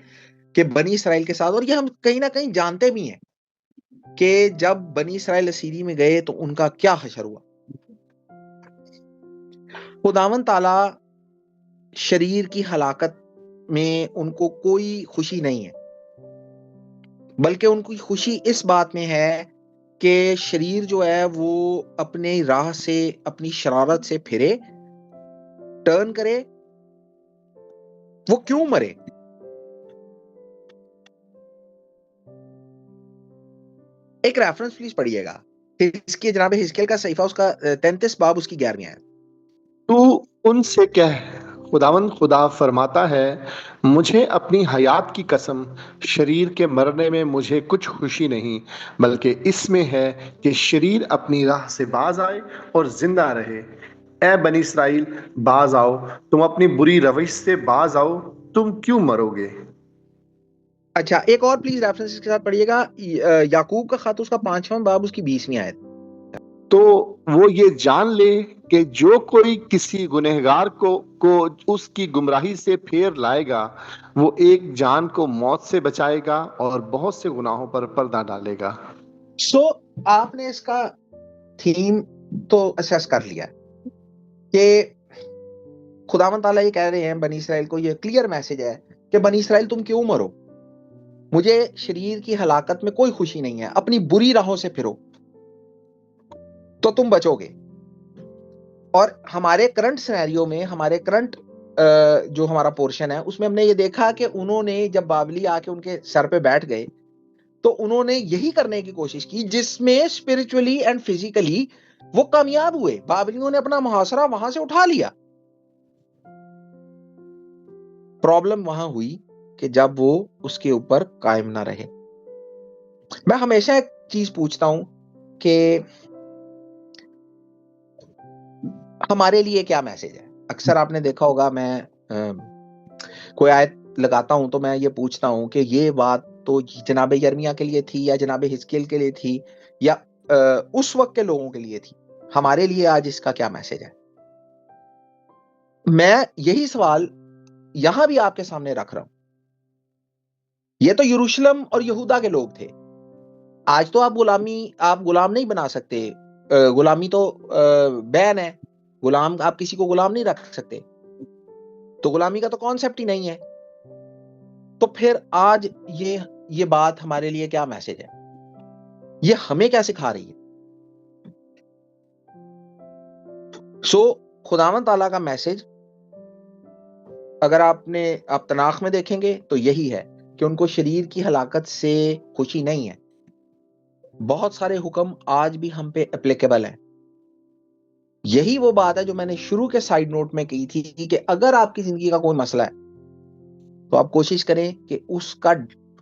कि बनी इसराइल के साथ, और ये हम कहीं ना कहीं जानते भी हैं कि जब बनी इसराइल असीरी में गए तो उनका क्या हशर हुआ। खुदावंद ताला शरीर की हलाकत में उनको कोई खुशी नहीं है, बल्कि उनकी खुशी इस बात में है कि शरीर जो है वो अपने राह से, अपनी शरारत से फिरे, टर्न करे, वो क्यों मरे? एक रेफरेंस प्लीज पढ़िएगा, इसके जनाब हिजकिय्याह का सहीफा, उसका 33 बाब, उसकी 11वीं आयत। तू उनसे कह, खुदावंद खुदा फरमाता है, मुझे अपनी हयात की कसम, शरीर के मरने में मुझे कुछ खुशी नहीं, बल्कि इसमें है कि शरीर अपनी राह से बाज आए और जिंदा रहे। ए बनी इसराइल, बाज आओ, तुम अपनी बुरी रविश से बाज आओ, तुम क्यों मरोगे? अच्छा, एक और प्लीज रेफरेंस के साथ पढ़िएगा, याकूब का खत, उसका 5वां बाब, उसकी 20वीं आयत। तो वो ये जान ले कि जो कोई किसी गुनहगार को उसकी गुमराही से फेर लाएगा, वो एक जान को मौत से बचाएगा और बहुत से गुनाहों पर पर्दा डालेगा। सो आपने इसका थीम तो असेस कर लिया कि खुदावंद ताला ये कह रहे हैं बनी इसराइल को, ये क्लियर मैसेज है कि बनी इसराइल तुम क्यों मरो, मुझे शरीर की हलाकत में कोई खुशी नहीं है, अपनी बुरी राहों से फिरो तो तुम बचोगे। और हमारे करंट सिनेरियो में, हमारे करंट जो हमारा पोर्शन है, उसमें हमने ये देखा कि उन्होंने जब बाबली आके उनके सर पे बैठ गए तो उन्होंने यही करने की कोशिश की जिसमें स्पिरिचुअली एंड फिजिकली वो कामयाब हुए। बाबलियों ने अपना मुहासरा वहां से उठा लिया। प्रॉब्लम वहां हुई कि जब वो उसके ऊपर कायम ना रहे। मैं हमेशा एक चीज पूछता हूं कि हमारे लिए क्या मैसेज है। अक्सर आपने देखा होगा, मैं कोई आयत लगाता हूं तो मैं ये पूछता हूं कि ये बात तो जनाब यर्मिया के लिए थी या जनाब हिजकिय्याह के लिए थी या उस वक्त के लोगों के लिए थी, हमारे लिए आज इसका क्या मैसेज है। मैं यही सवाल यहां भी आपके सामने रख रहा हूं। ये तो यरूशलेम और यहूदा के लोग थे। आज तो आप गुलाम नहीं बना सकते। गुलामी तो बैन है, गुलाम, आप किसी को गुलाम नहीं रख सकते, तो गुलामी का तो कॉन्सेप्ट ही नहीं है। तो फिर आज ये बात हमारे लिए क्या मैसेज है, ये हमें क्या सिखा रही है। सो खुदावंद ताला का मैसेज अगर आप तनाख में देखेंगे तो यही है कि उनको शरीर की हलाकत से खुशी नहीं है। बहुत सारे हुक्म आज भी हम पे एप्लीकेबल है। यही वो बात है जो मैंने शुरू के साइड नोट में कही थी कि अगर आपकी जिंदगी का कोई मसला है तो आप कोशिश करें कि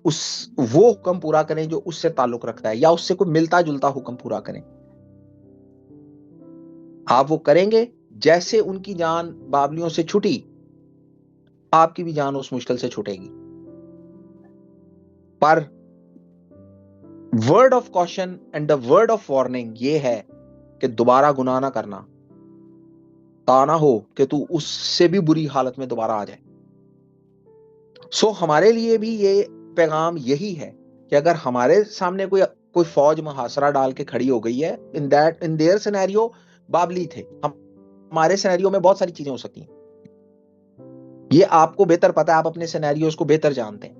वो हुक्म पूरा करें जो उससे ताल्लुक रखता है, या उससे कोई मिलता जुलता हुक्म पूरा करें। आप वो करेंगे, जैसे उनकी जान बाबलियों से छूटी, आपकी भी जान उस मुश्किल से छूटेगी। पर word of caution and the word of warning ये है कि दोबारा गुनाह ना करना, ता ना हो कि तू उससे भी बुरी हालत में दोबारा आ जाए। सो हमारे लिए भी ये पैगाम यही है कि अगर हमारे सामने कोई फौज मुहासरा डाल के खड़ी हो गई है, इन देयर सिनेरियो बाबली थे, हमारे सिनेरियो में बहुत सारी चीजें हो सकती हैं। ये आपको बेहतर पता है, आप अपने सिनेरियोस को बेहतर जानते हैं।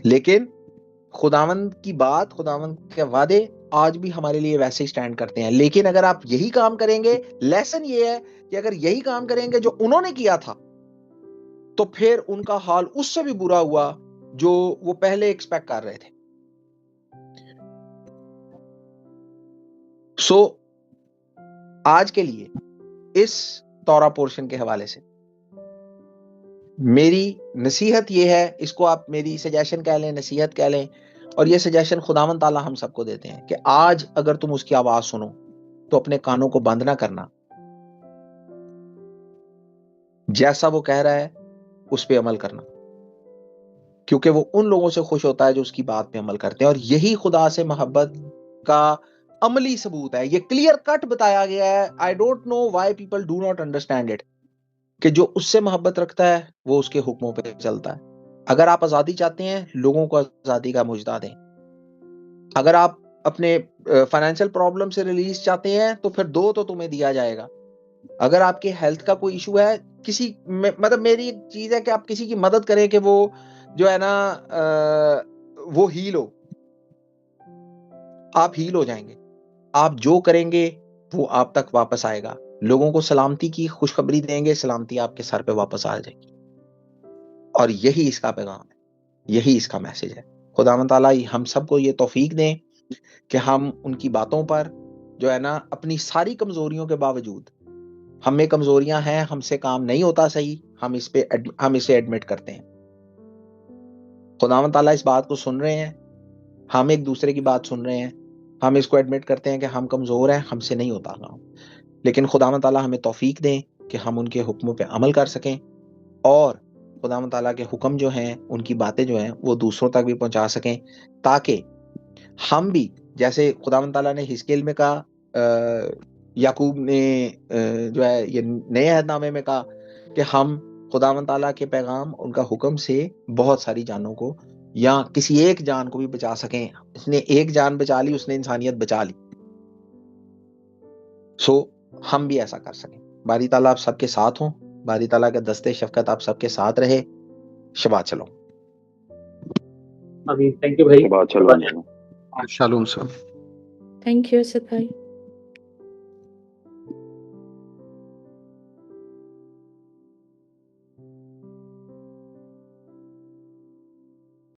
लेकिन खुदावंद की बात, खुदावंद के वादे आज भी हमारे लिए वैसे ही स्टैंड करते हैं। लेकिन अगर आप यही काम करेंगे, लेसन ये है कि अगर यही काम करेंगे जो उन्होंने किया था, तो फिर उनका हाल उससे भी बुरा हुआ जो वो पहले एक्सपेक्ट कर रहे थे। सो आज के लिए इस तौरा पोर्शन के हवाले से मेरी नसीहत ये है, इसको आप मेरी सजेशन कह लें, नसीहत कह लें, और ये सजेशन खुदावंद ताला हम सबको देते हैं कि आज अगर तुम उसकी आवाज सुनो तो अपने कानों को बंद ना करना, जैसा वो कह रहा है उस पे अमल करना, क्योंकि वो उन लोगों से खुश होता है जो उसकी बात पे अमल करते हैं। और यही खुदा से मोहब्बत का अमली सबूत है। ये क्लियर कट बताया गया है। I don't know why people do not understand it, कि जो उससे मोहब्बत रखता है वो उसके हुक्मों पे चलता है। अगर आप आजादी चाहते हैं, लोगों को आजादी का मुजदा दें। अगर आप अपने फाइनेंशियल प्रॉब्लम से रिलीज चाहते हैं तो फिर दो तो तुम्हें दिया जाएगा। अगर आपके हेल्थ का कोई इशू है, मतलब मेरी एक चीज है कि आप किसी की मदद करें कि वो जो है ना वो हील हो। आप हील हो जाएंगे। आप जो करेंगे वो आप तक वापस आएगा। लोगों को सलामती की खुशखबरी देंगे, सलामती आपके सर पे वापस आ जाएगी। और यही इसका पैगाम है, यही इसका मैसेज है। खुदावंद ताला हम सबको ये तौफीक दें कि हम उनकी बातों पर जो है ना, अपनी सारी कमजोरियों के बावजूद, हम में कमजोरियां हैं, हमसे काम नहीं होता सही, हम इसे एडमिट करते हैं। खुदावंद ताला इस बात को सुन रहे हैं, हम एक दूसरे की बात सुन रहे हैं, हम इसको एडमिट करते हैं कि हम कमजोर हैं, हमसे नहीं होता काम। लेकिन खुदावंद ताला हमें तौफीक दें कि हम उनके हुक्मों पे अमल कर सकें और खुदावंद ताला के हुक्म जो हैं, उनकी बातें जो हैं, वो दूसरों तक भी पहुंचा सकें, ताकि हम भी, जैसे खुदावंद ताला ने हिजकील में कहा, याकूब ने जो है ये नए अहदनामे में कहा कि हम खुदावंद ताला के पैगाम, उनका हुक्म से बहुत सारी जानों को या किसी एक जान को भी बचा सकें। इसने एक जान बचा ली, उसने इंसानियत बचा ली। सो हम भी ऐसा कर सकें। बारी ताला आप सबके साथ हों, बारी ताला का दस्ते शफकत आप सबके साथ रहे। शबात चलो। अभी थैंक यू भाई। बात चलो। शालूम सर। थैंक यू असद भाई।